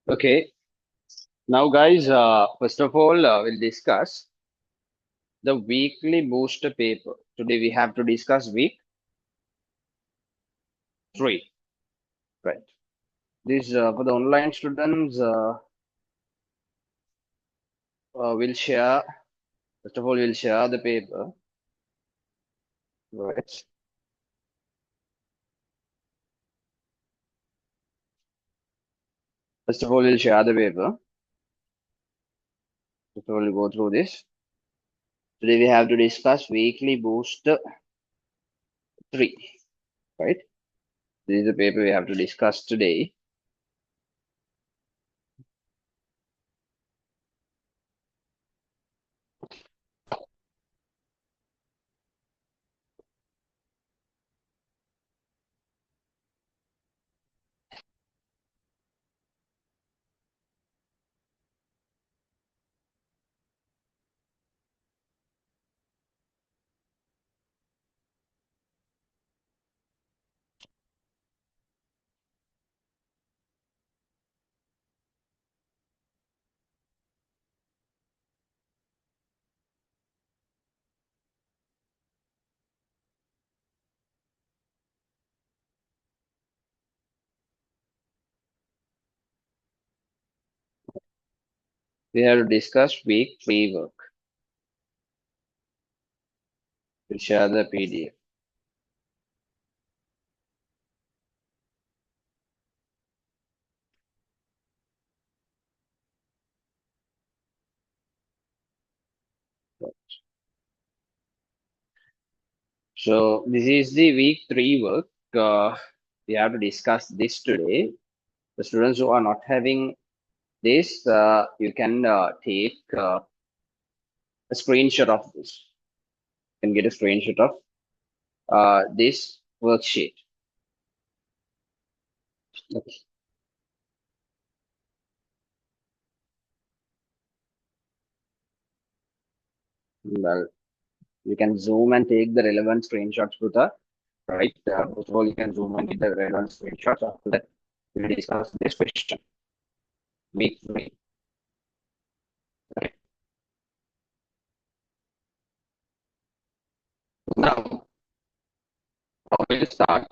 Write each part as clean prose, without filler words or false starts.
Okay, now guys, first of all, we'll discuss the weekly booster paper. Today we have to discuss week 3, right? This for the online students, we'll share, first of all, we'll share the paper, right? First of all, we'll share the paper. First of all, we'll go through this. Today we have to discuss weekly booster 3, right? This is the paper we have to discuss today. We have to discuss week 3 work. We'll share the PDF. So this is the week 3 work. We have to discuss this today. The students who are not having this, you can take a screenshot of this. You can get a screenshot of this worksheet. Okay. Well, you can zoom and take the relevant screenshots to the right. First of all, you can zoom and get the relevant screenshots. After that, we'll discuss this question. Week 3. Right. Now, we'll start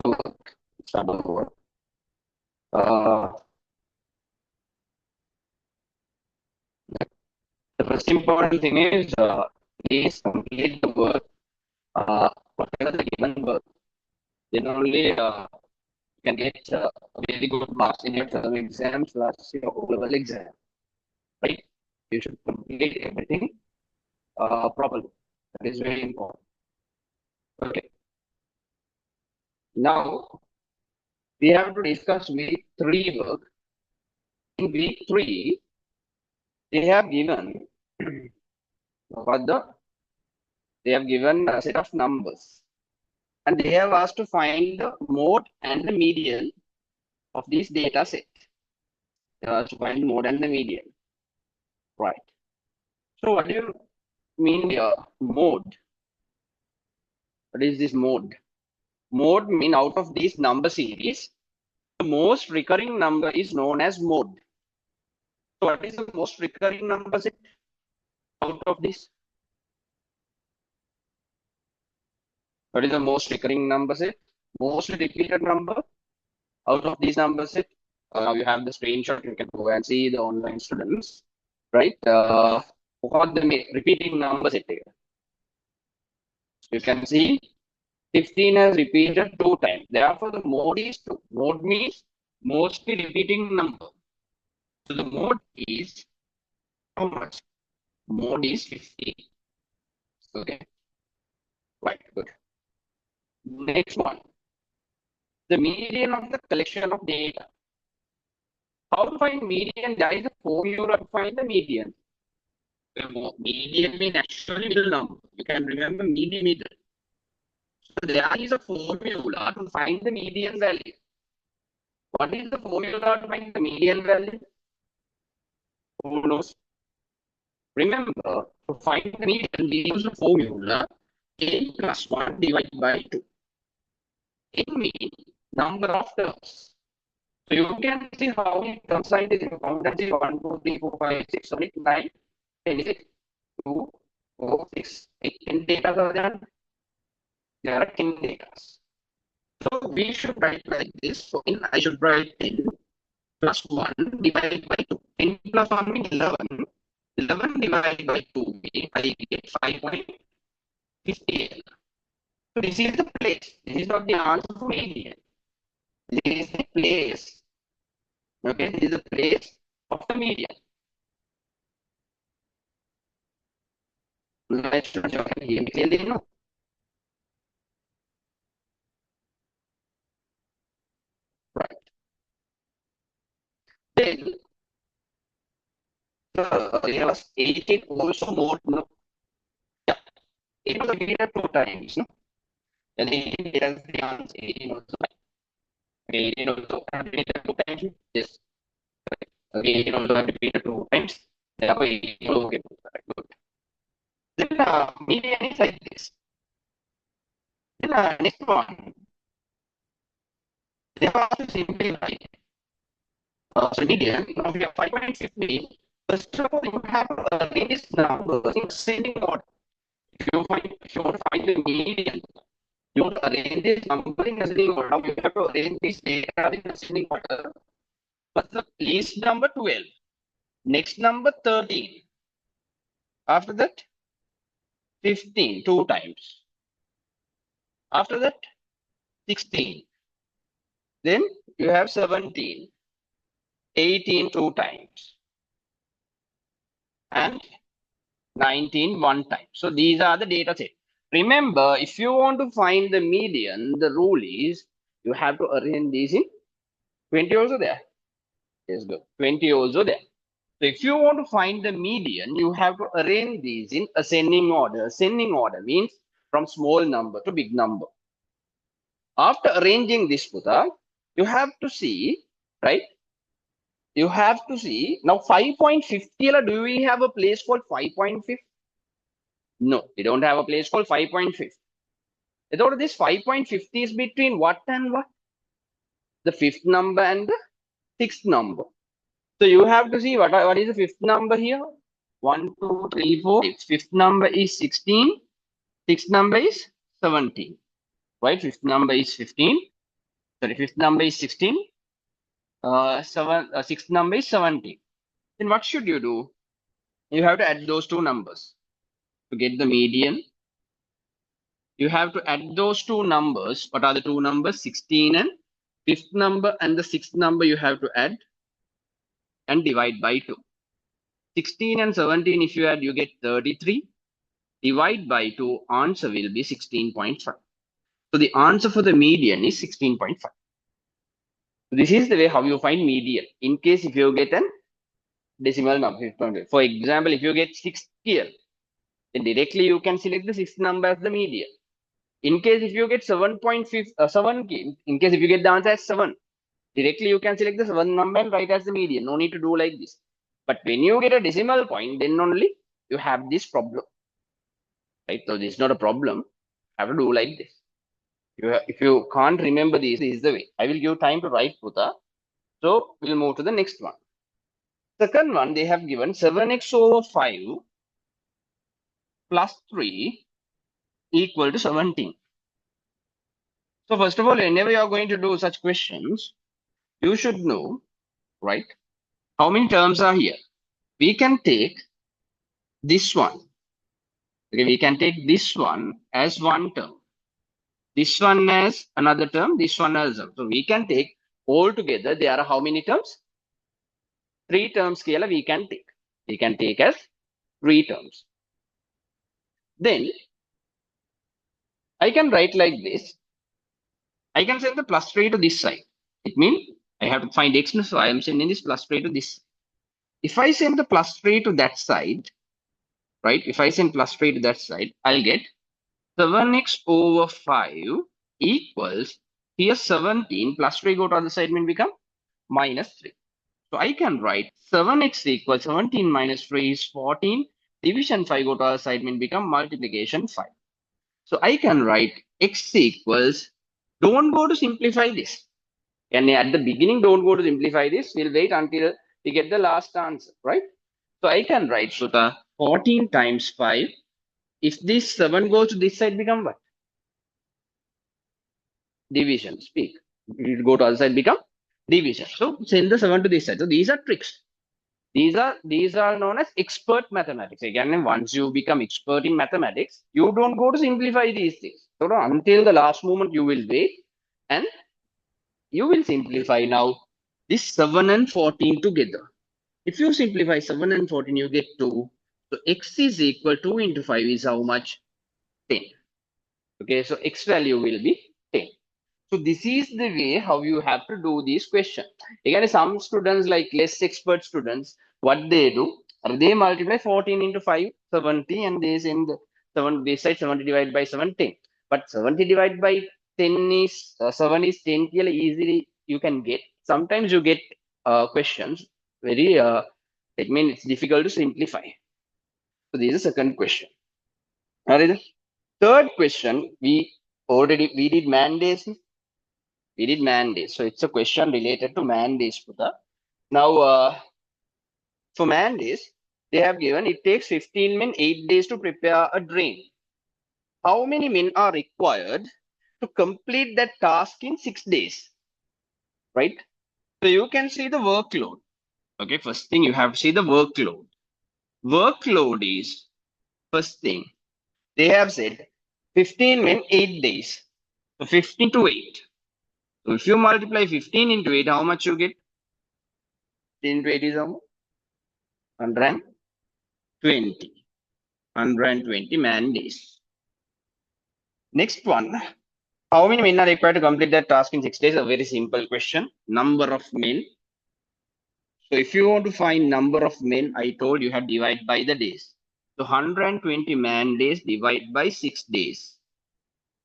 the work. Start the work. The first important thing is please complete the work, whatever the given work. Then only you can get really good marks in your term exams plus your O-level exam. Right? You should complete everything properly. That is very important. Okay. Now we have to discuss week 3 work. In week 3, they have given what they have given a set of numbers. And they have asked to find the mode and the median of this data set. They have asked to find mode and the median. Right. So what do you mean here? Mode. What is this mode? Mode mean out of these number series, the most recurring number is known as mode. So what is the most recurring number set out of this? What is the most recurring number set? Most repeated number out of these number set. Now you have the screenshot. You can go and see the online students, right? What the repeating number set here? You can see 15 has repeated 2 times. Therefore, the mode is 2. Mode means mostly repeating number. So the mode is how much? Mode is 15. Okay. Right. Good. Next one. The median of the collection of data. How to find median? There is a formula to find the median. The median means actually middle number. You can remember median middle. So there is a formula to find the median value. What is the formula to find the median value? Who knows? Remember, to find the median, we use the formula n plus 1 divided by 2. N means number of terms. So you can see how many terms are in this accountancy: 1, 2, 3, 4, 5, 6, 7, 8, 9, 10, 2, 4, 6, 8, 10 data are there. There are 10 data. So we should write like this. So in I should write 10 plus 1 divided by 2. 10 plus 1 means 11. 11 divided by 2 means I get 5.58. So this is the place. This is not the answer for median. This is the place. Okay, this is the place of the median. Let's hear me clearly, no? Right. Then there was 18 also more, no? Yeah, it was repeated 2 times, no? And 18 has the answer. 18 also. 18 also repeated 2 times. Yes. Okay, 18 also repeated 2 times. Therefore, 18 also get good. Then median is like this. Then next one, they have to simplify. So median, now we have 5.50. First of all, you have to arrange these numbers in ascending order. If you want to find the median, you want to arrange this number in ascending order. Now you have to arrange this data in ascending order. First, the least number 12. Next number 13. After that, 15, 2 times. After that, 16. Then you have 17, 18, 2 times. And 19, 1 time. So these are the data set. Remember, if you want to find the median, the rule is you have to arrange these in 20 also there. Yes, good. 20 also there. So if you want to find the median, you have to arrange these in ascending order. Ascending order means from small number to big number. After arranging this, Putha, you have to see, right? You have to see now 5.50. Do we have a place called 5.50? No, we don't have a place called 5.50. Without this 5.50 is between what and what? The fifth number and the sixth number. So you have to see what is the fifth number here? 1, 2, 3, 4. Fifth number is 16. Sixth number is 17. Right? Fifth number is 15. Sorry, fifth number is 16. Sixth number is 17. Then what should you do? You have to add those two numbers to get the median. You have to add those two numbers. What are the two numbers? 16 and fifth number and the sixth number you have to add and divide by 2. 16 and 17, if you add, you get 33. Divide by 2, answer will be 16.5. So the answer for the median is 16.5. This is the way how you find median. In case if you get a decimal number. For example, if you get 6 here, then directly you can select the sixth number as the median. In case if you get 7.7, in case if you get the answer as 7, directly you can select the 7 number and write as the median. No need to do like this. But when you get a decimal point, then only you have this problem. Right? So this is not a problem. You have to do like this. If you can't remember this is the way. I will give time to write, Putha. So we'll move to the next one. Second one, they have given 7x over 5 plus 3 equal to 17. So first of all, whenever you are going to do such questions, you should know, right, how many terms are here. We can take this one. Okay, we can take this one as one term. This one as another term, this one as a term. So we can take all together. There are how many terms? 3 terms here we can take. We can take as 3 terms. Then I can write like this. I can send the plus 3 to this side. It means I have to find x, so I am sending this plus 3 to this side. If I send the plus 3 to that side, right? If I send plus 3 to that side, I'll get 7x over 5 equals, here 17 plus 3 go to other side mean become minus 3. So I can write 7x equals 17 minus 3 is 14. Division 5 go to other side mean become multiplication 5. So I can write x equals, don't go to simplify this. And at the beginning, don't go to simplify this. We'll wait until we get the last answer, right? So I can write Sudha 14 times 5. If this 7 goes to this side, become what? Division. Speak. It go to other side, become division. So send the 7 to this side. So these are tricks. These are known as expert mathematics. Again, once you become expert in mathematics, you don't go to simplify these things. So until the last moment, you will wait and you will simplify now this 7 and 14 together. If you simplify 7 and 14, you get 2. So x is equal to 2 into 5 is how much? 10. Okay, so x value will be 10. So this is the way how you have to do this question. Again, some students, like less expert students, what they do, they multiply 14 into 5, 70, and they send the 7, this side 70 divided by 7, 10. But 70 divided by 10 is, 7 is 10, easily you can get. Sometimes you get questions very, it's difficult to simplify. So this is the second question. All right. Third question, we did man days. We did man days. So it's a question related to man days, Pudha. Now, for man days, they have given it takes 15 men 8 days to prepare a drain. How many men are required to complete that task in 6 days? Right? So you can see the workload. Okay, first thing you have to see the workload. Workload is first thing. They have said 15 men 8 days. So 15 to 8. So if you multiply 15 into 8, how much you get? 15 into 8 is how much? 120. 120 man days. Next one. How many men are required to complete that task in 6 days? A very simple question. Number of men. So if you want to find number of men, I told you had divide by the days. So 120 man days divide by 6 days.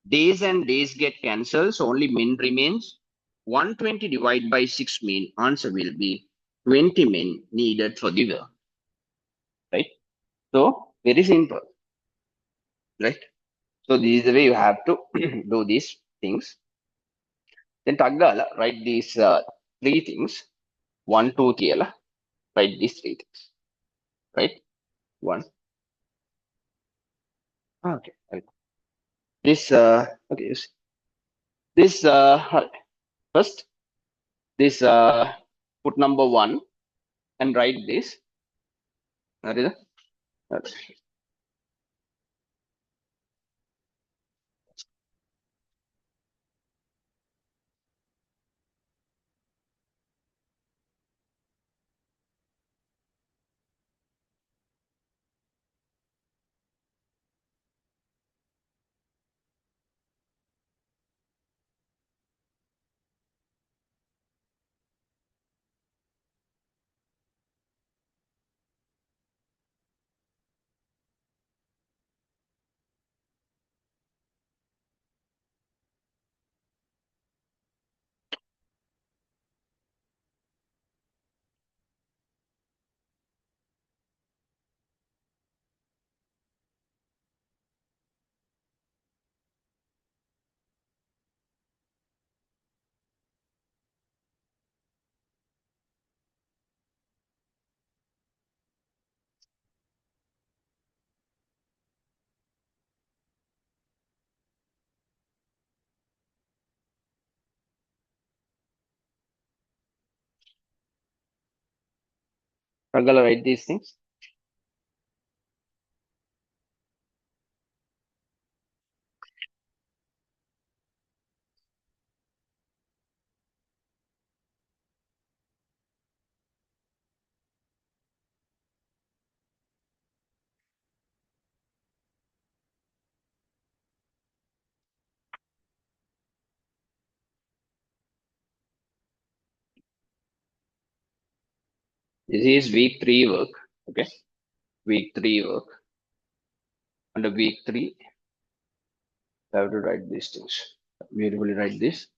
Days and days get cancelled, so only men remains. 120 divided by 6 mean answer will be 20 men needed for the work. Right? So very simple. Right? So this is the way you have to do these things. Then Taggala, write these three things. 1, 2, 3. Write these three things. Right? One. Okay. Right. This okay. This first this put number 1 and write this. That is Taggala, write these things. This is week 3 work. Okay. Week 3 work. Under week 3, I have to write these things. Beautifully write this.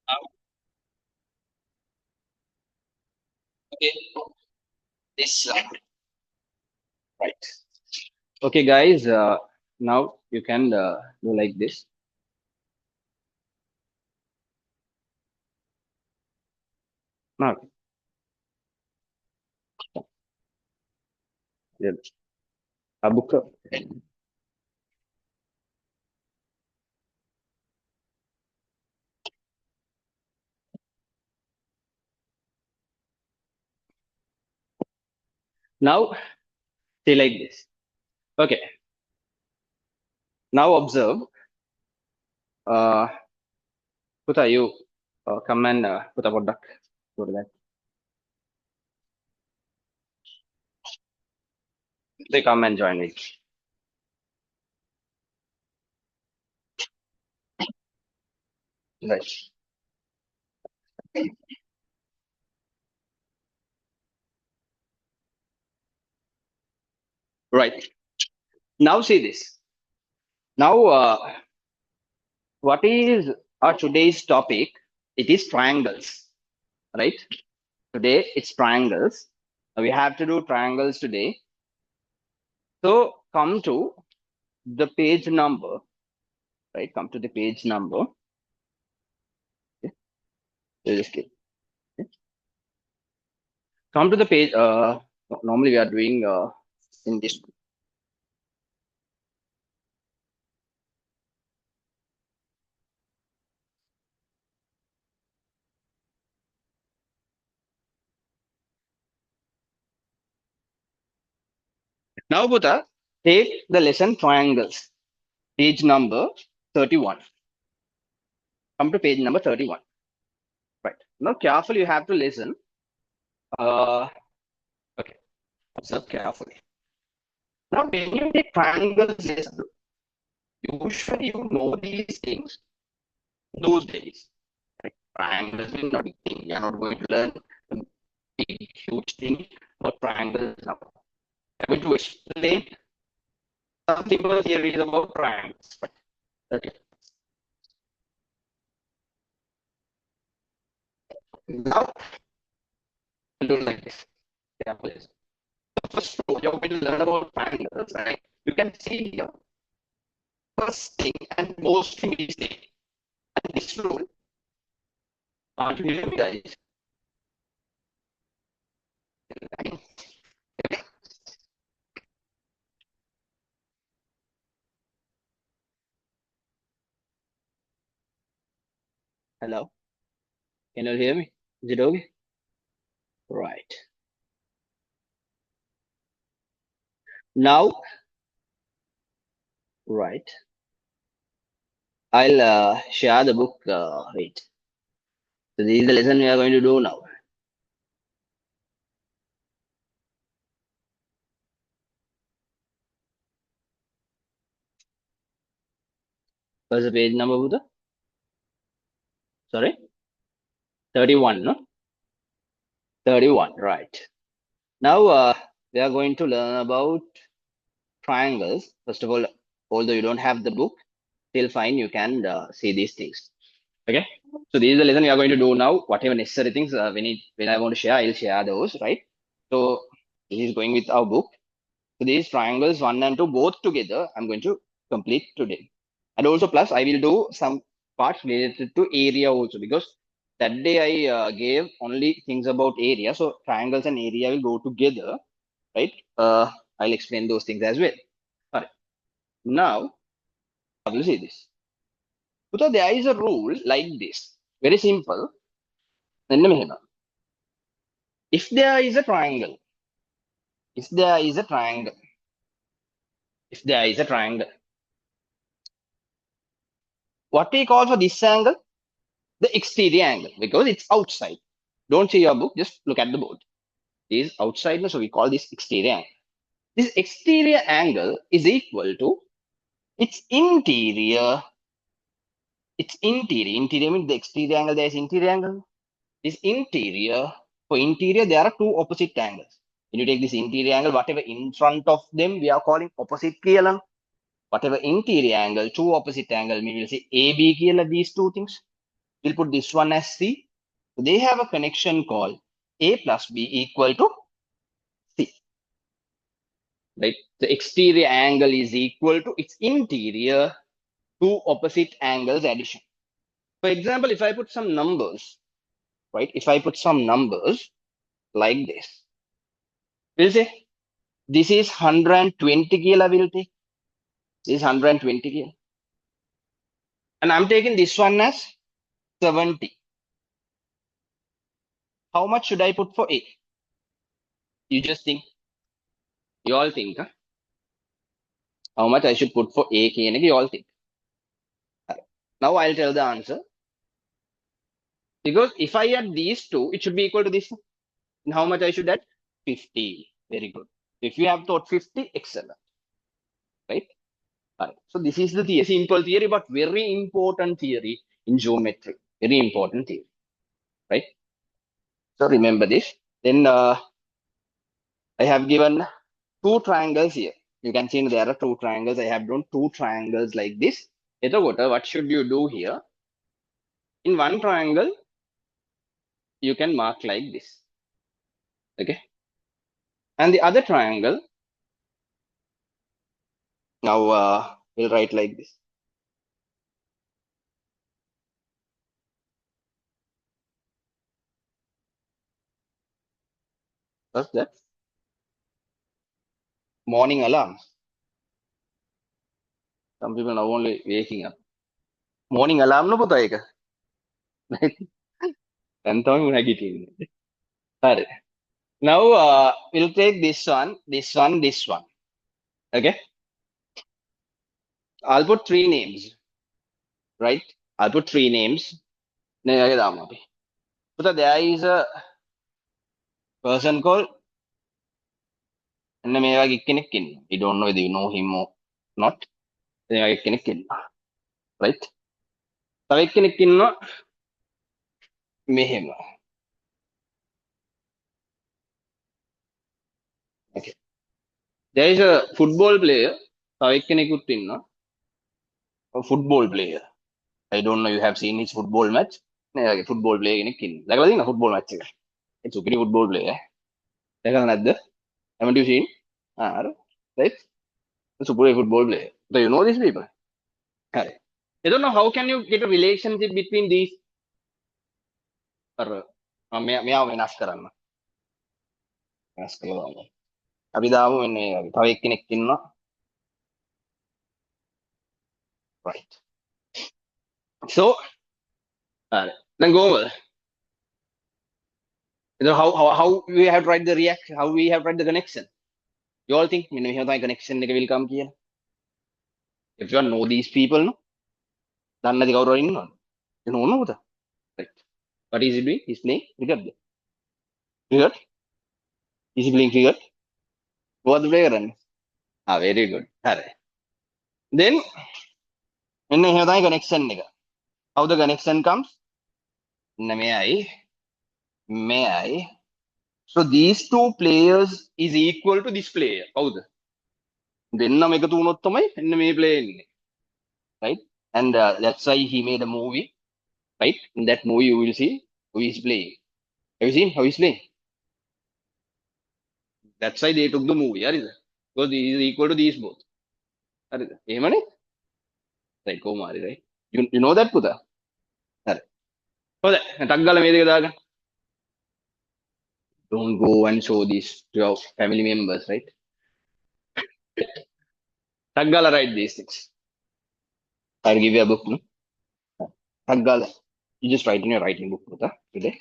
Okay, this right. Okay, guys. Now you can do like this. Now, yeah, a book. Now, see like this. Okay. Now observe. Uh, Puta, you come and put a product. Go to that. They come and join me. Right. Right. Now see this. Now, what is our today's topic? It is triangles. Right. Today it's triangles. We have to do triangles today. So come to the page number. Right. Come to the page number. Okay. Just kidding. Okay. Come to the page. Normally we are doing in this. Now, Buddha, take the lesson triangles. Page number 31. Come to page number 31. Right. Now, carefully, you have to listen. Okay. Observe carefully. Now, when you take triangles lesson, usually you know these things those days. Right? Triangles is not a big thing. You are not going to learn a big, huge thing about triangles now. I'm going to explain some simple theories about triangles. Right? Okay. Now, we'll do like this. Carefully. First rule you're going to learn about triangles, right? You can see here, first thing and most mistake. And this rule, aren't you hearing me, guys? Hello? Can you hear me? Is it okay? Right. Now, right. I'll share the book. Wait. So this is the lesson we are going to do now. What's the page number, Buddha? Sorry? 31, no? 31, right. Now, we are going to learn about triangles. First of all, although you don't have the book, still fine, you can see these things. Okay. So this is the lesson we are going to do now. Whatever necessary things when I want to share, I'll share those, right? So this is going with our book. So these triangles 1 and 2 both together, I'm going to complete today. And also plus I will do some parts related to area also because that day I gave only things about area. So triangles and area will go together, right? I'll explain those things as well. All right. Now, we'll see this. So there is a rule like this. Very simple. If there is a triangle, if there is a triangle, if there is a triangle, what we call for this angle? The exterior angle, because it's outside. Don't see your book, just look at the board. It is outside, so we call this exterior angle. This exterior angle is equal to its interior. Its interior. Interior means the exterior angle, there is interior angle. This interior, for interior, there are two opposite angles. When you take this interior angle, whatever in front of them, we are calling opposite KLM. Whatever interior angle, two opposite angle, we will say AB කියලා these two things. We'll put this one as C. They have a connection called A plus B equal to C. Right? The exterior angle is equal to its interior, two opposite angles addition. For example, if I put some numbers, right? If I put some numbers like this, we'll say this is 120 kilo, we'll take. This is 120 kilo. And I'm taking this one as 70. How much should I put for A? You just think. You all think, huh? How much I should put for A, K, and you all think. Now I'll tell the answer. Because if I add these two, it should be equal to this. And how much I should add? 50. Very good. If you have thought 50, excellent. Right? Alright. So this is the theory, simple theory, but very important theory in geometry. Very important theory. Right? So remember this. Then I have given two triangles here. You can see there are two triangles. I have drawn two triangles like this. What should you do here? In one triangle, you can mark like this. Okay. And the other triangle, now we'll write like this. What's that? Morning alarm. Some people are only waking up. Morning alarm no putha eka. Then තමයි නැගිටින්නේ. Alright. Now we'll take this one, this one, this one. Okay. I'll put three names. Right? I'll put three names. But there is a person called එන්න මේ වගේ කෙනෙක් ඉන්නවා. You don't know whether you know him or not. මේ වගේ කෙනෙක් ඉන්නවා. Right? තව එක්කෙනෙක් ඉන්නවා මෙහෙම. Okay. There is a football player. තව එක්කෙනෙකුත් ඉන්නවා. A football player. I don't know you have seen his football match. මේ වගේ football player කෙනෙක් ඉන්නවා. දැකලා තියෙනවද football match එක? ඒ සුපිරි football player. දැකලා නැද්ද? Haven't you seen? අර right? The super football player. Do you know these people? Correct. I don't know how can you get a relationship between these. අර මෙයාව වෙනස් කරන්න. වෙනස් කරනවා. අපි දාමු මෙන්න මේ වගේ. තව එක්කෙනෙක් ඉන්නවා. Right. So, alright. Then go over. How we have to write the reaction, how we have to write the connection. You all think මෙන්න මෙහෙම තමයි connection එක will come කියලා. If you all know these people, no? දන්නේ නැති කවුරු හරි ඉන්නවද? You know no පුතා. Right. What is he doing? He's playing cricket. Cricket? Is he playing cricket? What play කරන්නේ? Ah, very good. හරි. Then මෙන්න මෙහෙම තමයි connection එක. How the connection comes? May I? So these two players is equal to this player. කවුද? දෙන්නම එකතු වුණොත් තමයි මෙන්න මේ player ඉන්නේ. Right? And that's why he made a movie. Right? In that movie you will see who is playing. Have you seen how he's playing? That's why they took the movie. හරිද? Because he is equal to these both. හරිද? එහෙමනේ? Right, කොහොමhari right? You know that පුතා? හරි. හොඳයි. ටක් ගාලා මේ දෙක දාගන්න. Don't go and show this to your family members, right? ටක් ගාලා write these things. I'll give you a book, no? ටක් ගාලා. You just write in your writing book පුතා today.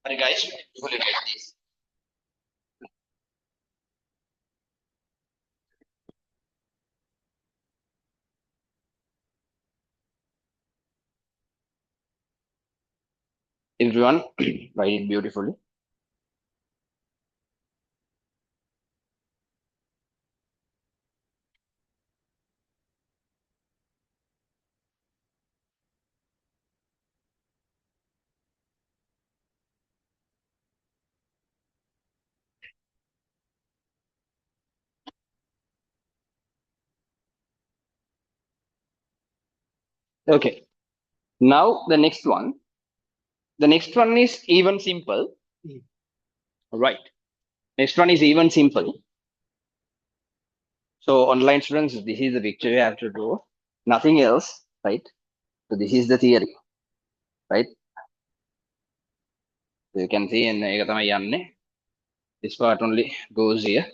Sorry guys, you will get this. Everyone, write it beautifully. Okay. Now the next one. The next one is even simple. Right. Next one is even simple. So online students, this is the picture you have to do. Nothing else, right? So this is the theory, right? So you can see in this part only goes here,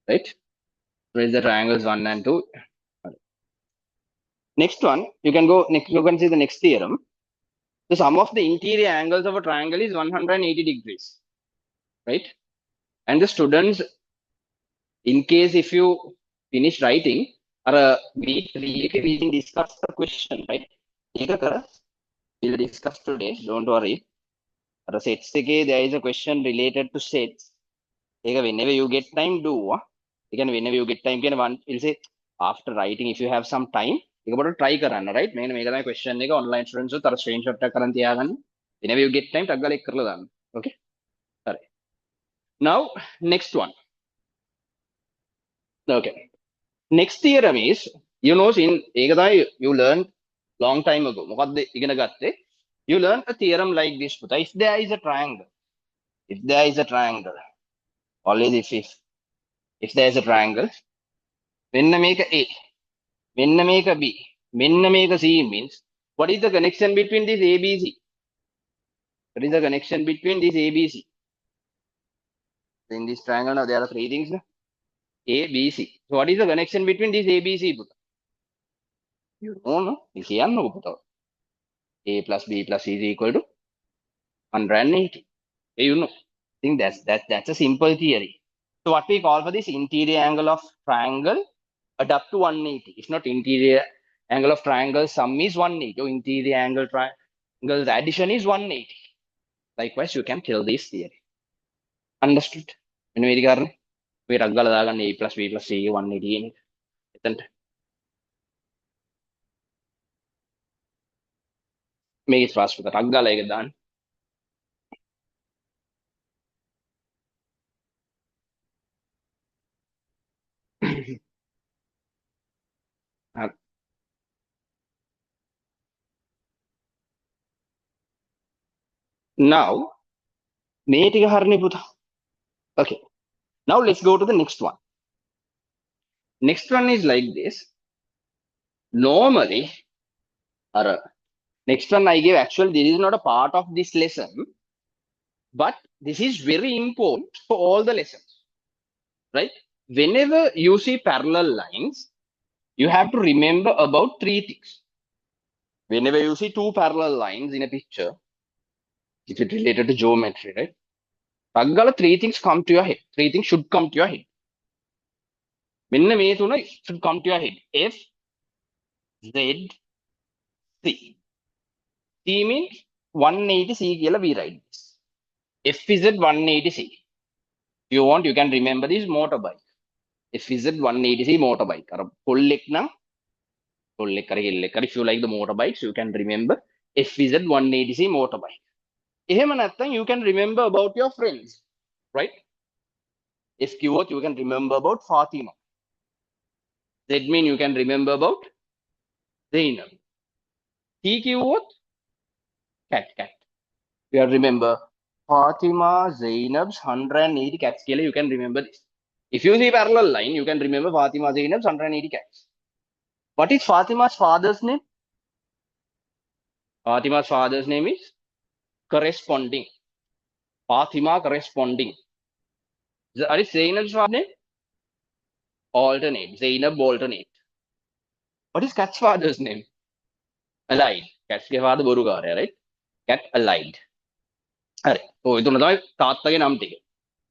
right? Where's the triangles 1 and 2? Next one, you can go next. You can see the next theorem. The sum of the interior angles of a triangle is 180 degrees, right? And the students, in case if you finish writing, or we can discuss the question, right? We'll discuss today. Don't worry. Sets there is a question related to sets. Whenever you get time, do. Again, whenever you get time, one will say after writing, if you have some time, you got to try karana, right? Main make a question online students tar screenshot karan tiyagan. Whenever you get time, taggal ek karladan. Okay. All right. Now next one. Okay. Next theorem is in you learned long time ago. You learn a theorem like this. If there is a triangle, always if there is a triangle, when I make a A, when I make a B, when I make a C means what is the connection between this ABC? What is the connection between this ABC? In this triangle, now there are three things. A, B, C. So what is the connection between this ABC? You don't know. You can't know. A plus B plus C is equal to 180. You know. I think that's a simple theory. So what we call for this interior angle of triangle adapt to 180. It's not interior angle of triangle sum is 180. So interior angle triangle addition is 180. Likewise, you can tell this theory. Understood? When we regard we A plus B plus C 180. Isn't make it fast with the Raggala like that. Now, okay. Now let's go to the next one. Next one is like this. Normally, or next one I gave actually this is not a part of this lesson, but this is very important for all the lessons, right? Whenever you see parallel lines, you have to remember about three things. Whenever you see two parallel lines in a picture, if it's related to geometry, right? Three things come to your head. Three things should come to your head. Should come to your head. F, Z, C. C means 180 C we write this. F is at 180 C. If you want, you can remember this motorbike. F is at 180 C motorbike. If you like the motorbikes, you can remember F is at 180 C motorbike. You can remember about your friends, right? If you can remember about Fatima. Z mean you can remember about Zainab. T cat. You have remember Fatima, Zainab's 180 cats. You can remember this. If you see parallel line, you can remember Fatima, Zainab's 180 cats. What is Fatima's father's name? Fatima's father's name is corresponding. Fatima corresponding. What is Zainab's father's name? Alternate. Zainab alternate. What is cat's father's name? Allied. Cat's father boru right? Cat allied. හරි. ඔය තුන තමයි තාත්තගේ නම් ටික.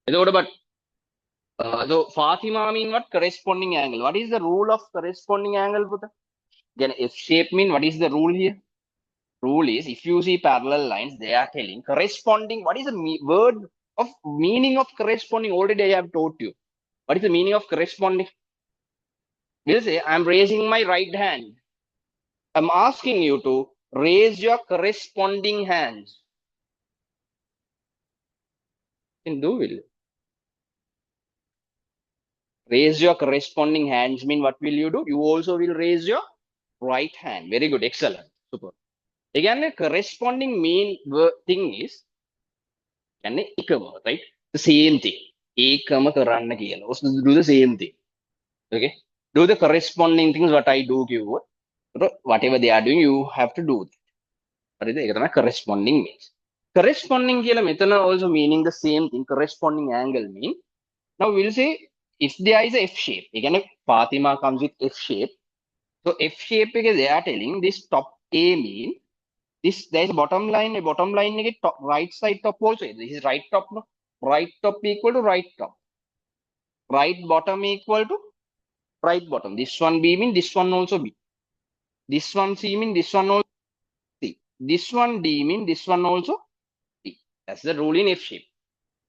එතකොට but so Fatima mean what? Corresponding angle. What is the rule of corresponding angle, පුතා? Again, F shape mean what is the rule here? Rule is if you see parallel lines, they are telling corresponding. What is the word of meaning of corresponding? Already I have taught you. What is the meaning of corresponding? We'll say I'm raising my right hand. I'm asking you to raise your corresponding hands. You can do it. Raise your corresponding hands mean what will you do? You also will raise your right hand. Very good. Excellent. Super. Again, a corresponding mean thing is right? The same thing. Ekama karanna kiyala. Also do the same thing. Okay. Do the corresponding things what I do give. Whatever they are doing, you have to do that. What is the corresponding means? Corresponding kiyala methana also meaning the same thing. Corresponding angle mean. Now we'll say if there is a F shape. Again, if Fatima comes with F shape. So F shape they are telling this top A mean this there is bottom line, a bottom line top, right side top also. This is right top, no? Right top equal to right top. Right bottom equal to right bottom. This one B mean this one also B. This one C mean this one also C. This one D mean this one also D. That's the rule in F shape.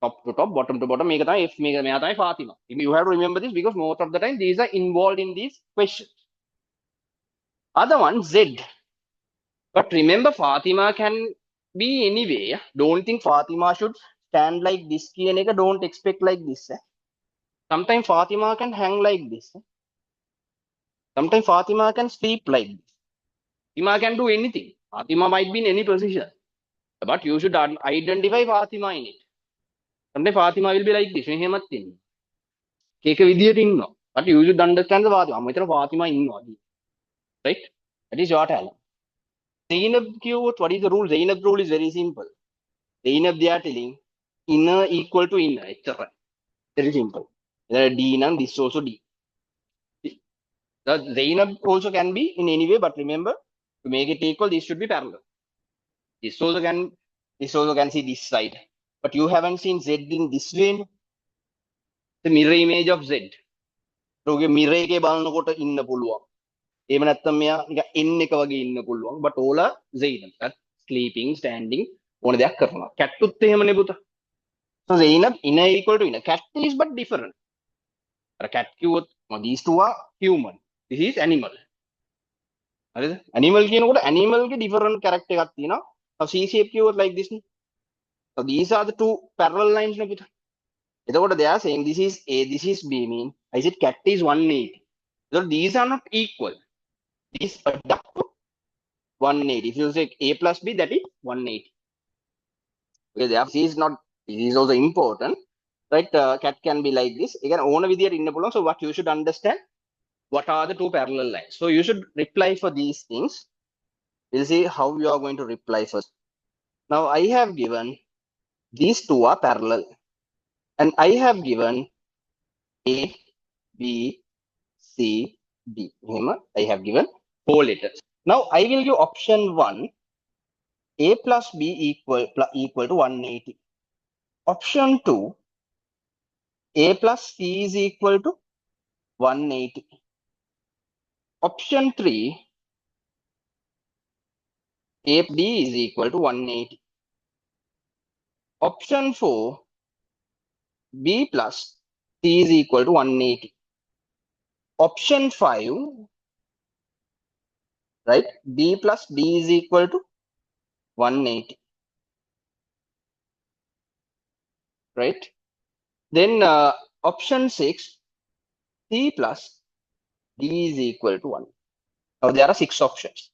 Top to top, bottom to bottom, make F make Fatima. You have to remember this because most of the time these are involved in these questions. Other one Z. But remember, Fatima can be anyway. Don't think Fatima should stand like this. Don't expect like this. Sometimes Fatima can hang like this. Sometimes Fatima can sleep like this. Fatima can do anything. Fatima might be in any position. But you should identify Fatima in it. Sometimes Fatima will be like this. But you should understand the Fatima in right? That is your talent. Zainab, what is the rule? Zainab rule is very simple. Zainab, they are telling inner equal to inner. Etc. Very simple. D and this also D. The Zainab also can be in any way, but remember to make it equal, this should be parallel. This also can see this side. But you haven't seen Z in this way. The mirror image of Z. So mirror ke බලනකොට ඉන්න පුළුවන්. එහෙම නැත්නම් මෙයා නිකන් N එක වගේ ඉන්න පුළුවන්. But all are Zainab. That sleeping, standing ඕන දෙයක් කරනවා. Cat උත් එහෙමනේ පුතා. So Zainab inner equal to inner. Cat is but different. Cat කිව්වොත් these two are human. This is animal. Animal කියනකොට animal ගේ different character එකක් තියෙනවා. So C shape කිව්වොත් like this. So these are the two parallel lines නේ පුතා. එතකොට they are saying this is A, this is B mean. I said cat is 180. So these are not equal. These adapt to 180. If you say A plus B, that is 180. Okay, therefore C is not. This is also important. Right? Cat can be like this. Again, own විදියට ඉන්න පුළුවන්. So what you should understand, what are the two parallel lines? So you should reply for these things. We'll see how you are going to reply first. Now I have given these two are parallel. And I have given A, B, C, D. I have given 4 letters. Now I will give option 1. A plus B equal to 180. Option 2. A plus C is equal to 180. Option 3. A plus D is equal to 180. Option 4. B plus C is equal to 180. Option 5, right? B plus D is equal to 180. Right? Then option 6, C plus D is equal to 1. Now there are 6 options.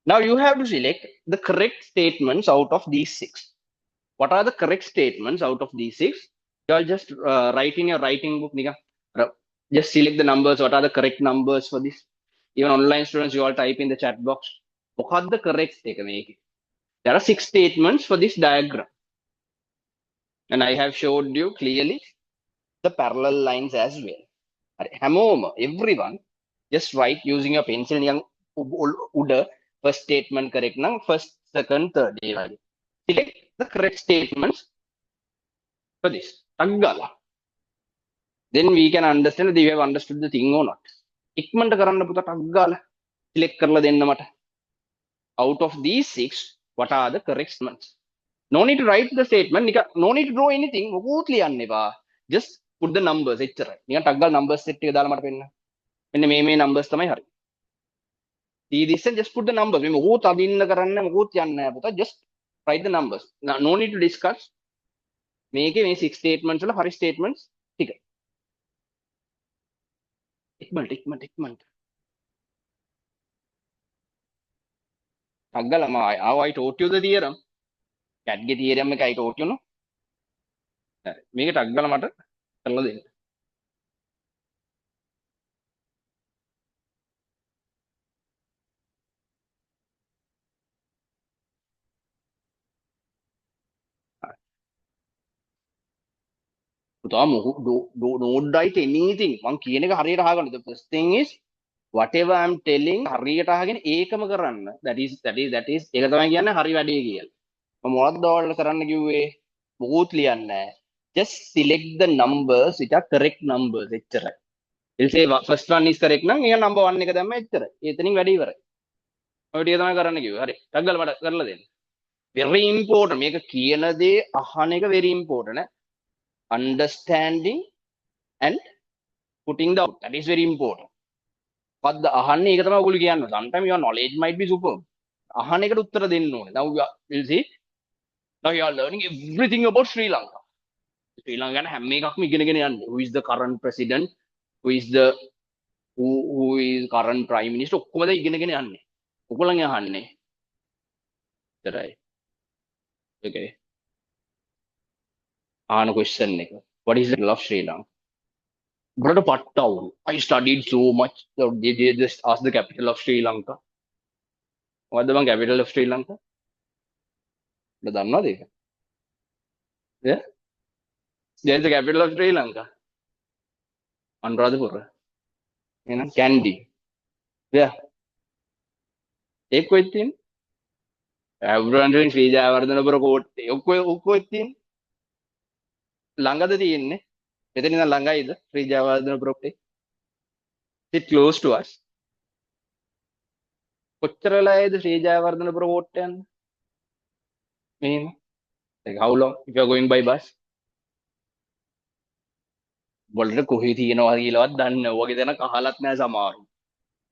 Now you have to select the correct statements out of these 6. What are the correct statements out of these 6? You all just write in your writing book. Just select the numbers. What are the correct numbers for this? Even online students, you all type in the chat box. What are the correct statements? There are 6 statements for this diagram. And I have showed you clearly the parallel lines as well. Everyone, just write using your pencil. First statement correct now. First, second, third. Select the correct statements for this. Taggala. Then we can understand that you have understood the thing or not. Ikmanta karanna puta taggala. Select karla denna mata. Out of these 6, what are the correct statements? No need to write the statement. No need to draw anything. මොකුත් ලියන්න එපා. Just put the numbers. එච්චරයි. නිකන් ටක් ගාලා numbers set එක දාලා මට පෙන්නන්න. මෙන්න මේ numbers තමයි හරි. See this and just put the numbers. මේ මොකුත් අදින්න කරන්න මොකුත් යන්නේ නැහැ පුතා. Just write the numbers. No need to discuss. මේකේ මේ 6 statements වල හරි statements ටික. ඉක්මනට. ටක් ගාලා I taught you the theorem. CAT ගේ theorem එක I taught you no. මේක ටක් ගාලා මට කරලා දෙන්න. Don't write anything. මං කියන එක හරියට අහගන්න. The first thing is whatever I'm telling හරියට අහගෙන ඒකම කරන්න. That is ඒක තමයි කියන්නේ හරි වැඩේ කියලා. මම මොකක්ද ඔයාලට කරන්න කිව්වේ? මොකුත් ලියන්නේ නැහැ. Just select the numbers which are correct numbers. එච්චරයි. We'll say first one is correct නම් ඒක number 1 එක දැම්ම එච්චරයි. එතනින් වැඩේ ඉවරයි. ඔය ටික තමයි කරන්න කිව්වේ. හරි. ටග්ගල මට කරලා දෙන්න. Very important. මේක කියන දේ අහන එක very important. Understanding and putting the out. That is very important. But the අහන්නේ ඒක තමයි ඔයගොල්ලෝ කියන්නේ. Sometimes your knowledge might be superb. අහන එකට උත්තර දෙන්න ඕනේ. Now we'll see. Now you are learning everything about Sri Lanka. Sri Lanka ගැන හැම එකක්ම ඉගෙනගෙන යන්නේ. Who is the current president? Who is current prime minister? ඔක්කොම දැන් ඉගෙනගෙන යන්නේ. ඔයගොල්ලන් අහන්නේ. ඒතරයි. Okay. ආන question එක. What is the capital of Sri Lanka? Brother Pattaw, I studied so much. So they just ask the capital of Sri Lanka. What's the capital of Sri Lanka? දන්නවද ඒක? Yeah? There's the capital of Sri Lanka. Anuradhapura. Kandy. Yeah. ඒක කොහෙද තියෙන්නේ? Everyone doing Sri Jayawardhanapura Kotte. ඔක්කොම තියෙන්නේ. ළඟද තියෙන්නේ? මෙතන ඉඳන් ළඟයිද Sri Jayawardhanapura Kotte? It close to us. කොච්චර වෙලාවේද Sri Jayawardhanapura කෝට්ටේ යන්න? මෙහෙම. Like how long if you are going by bus? වලට කොහේ තියෙනවා කියලාවත් දන්නේ නැහැ. ඔයගේ දැනක් අහලත් නැහැ සමහරු.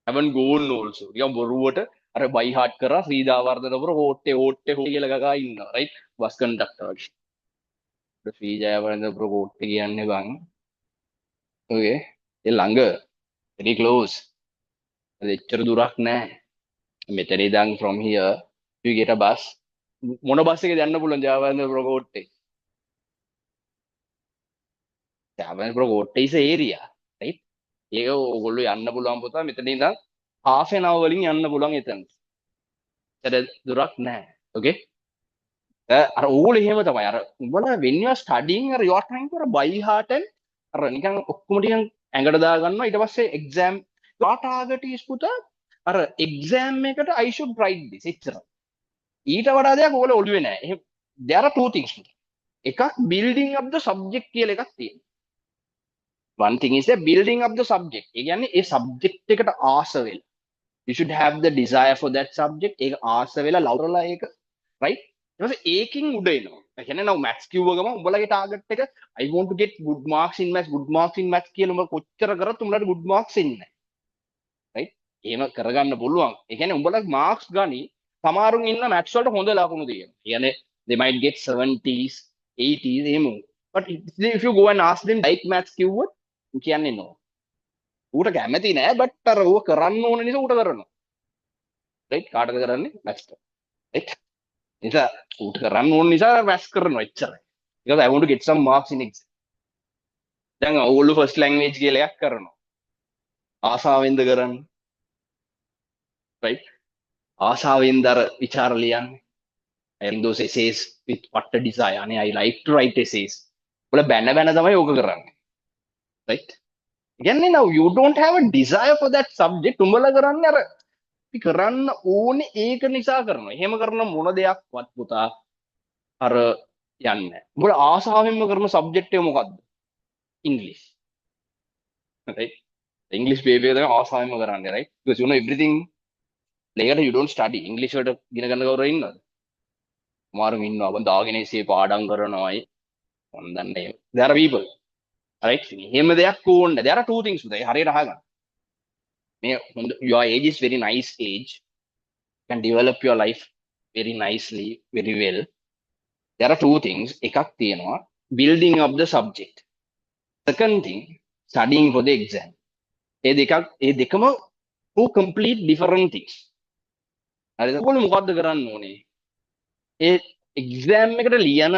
Haven't gone also. නිකන් බොරුවට අර by heart කරා Sri Jayawardhanapura කෝට්ටේ කියලා ගගා ඉන්නවා. right? bus conductor වගේ. Sri Jayawardhanapura කෝට්ටේ කියන්නේ බං. okay. ඒ ළඟ very close. එච්චර දුරක් නැහැ. මෙතන ඉඳන් from here you get a bus. මොන බස් එකේද යන්න පුළුවන් Jayawardhanapura Kotte? Jayawardhanapura Kotte is area, right? ඒක ඕගොල්ලෝ යන්න පුළුවන් පුතා මෙතන ඉඳන් half an hour වලින් යන්න පුළුවන් එතන. ඒතර දුරක් නැහැ. okay? අර ඕගොල්ලෝ එහෙම තමයි. අර උඹලා when you are studying අර you are trying to by heart and අර නිකන් ඔක්කොම ටිකන් ඇඟට දා ගන්නවා. ඊට පස්සේ exam your target is පුතා අර exam එකට I should write this. එච්චරයි. ඊට වඩා දෙයක් ඕගොල්ලෝ ඔළුවේ නැහැ. there are two things. එකක් building up the subject කියලා එකක් තියෙනවා. one thing is the building up the subject. ඒ කියන්නේ ඒ subject එකට ආස වෙලා. You should have the desire for that subject. ඒක ආස වෙලා ලවරලා ඒක right? ඊට පස්සේ ඒකින් උඩ එනවා. ඒ කියන්නේ now maths කිව්ව ගමන් උඹලගේ target එක I want to get good marks in maths කියලා උඹ කොච්චර කරත් උඹලට good marks එන්නේ නැහැ. right? එහෙම කරගන්න පුළුවන්. ඒ කියන්නේ උඹලා marks ගනි සමහරුන් ඉන්න maths වලට හොඳ ලකුණු දෙනවා. කියන්නේ they might get 70s 80s එහෙම. but if you go and ask them like maths කිව්වොත් කියන්නේ නෝ. ඌට කැමති නෑ but අර ඌව කරන්න ඕන නිසා ඌට කරනවා. right? කාටද කරන්නේ? maths. right? නිසා ඌට කරන්න ඕන නිසා maths කරනවා එච්චරයි. because I want to get some marks in exam. දැන් ඕගොල්ලෝ first language කියලා එකක් කරනවා. ආසාවෙන්ද කරන්නේ? right? ආසාවෙන්ද අර විචාර ලියන්නේ. I those essays with what a desire. I like to write essays. ඔල බැන තමයි ඕක කරන්නේ. right? Again, now you don't have a desire for that subject. උඹලා කරන්නේ අර අපි කරන්න ඕනේ ඒක නිසා කරනවා. එහෙම කරන මොන දෙයක්වත් පුතා අර යන්නේ. උඹලා ආසාවෙන්ම කරන සබ්ජෙක්ට් එක මොකද්ද? ඉංග්‍රීසි. right? ඉංග්‍රීසි පේපර් එක තමයි ආසාවෙන්ම කරන්නේ, right? Because you know everything later you don't study. ඉංග්‍රීසි වලට ඉගෙන ගන්න කවුරු ඉන්නවද? මාරු ඉන්නවා. මම දාගෙන ඉසේ පාඩම් කරනවායි. මම දන්නේ. There are people, right? එහෙම දෙයක් ඕනේ. There are two things with it. හරියට අහගන්න. මේ your age is very nice age. You can develop your life very nicely, very well. There are two things. එකක් තියෙනවා building up the subject. Second thing, studying for the exam. ඒ දෙකම two complete different things. හරිද? ඔයගොල්ලෝ මොකද්ද කරන්න ඕනේ? ඒ exam එකට ලියන්න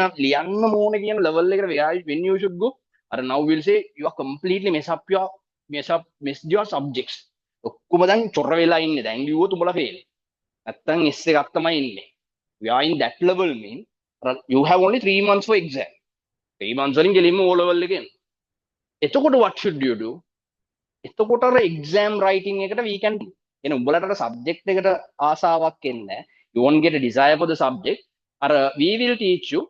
ඕනේ කියන level එකට when you should go. අර now will say you are completely messed your subjects. ඔක්කොම දැන් චොර වෙලා ඉන්නේ. දැන් ලියුවොත් උඹලා fail. නැත්තම් S එකක් තමයි ඉන්නේ. We are in that level mean you have only 3 months for exam. 3 months වලින් ගෙලින්ම O level එකෙන්. එතකොට what should you do? එතකොට අර exam writing එකට we can do. එන උඹලට අර subject එකට ආසාවක් එන්නේ. You won't get a desire for the subject. අර we will teach you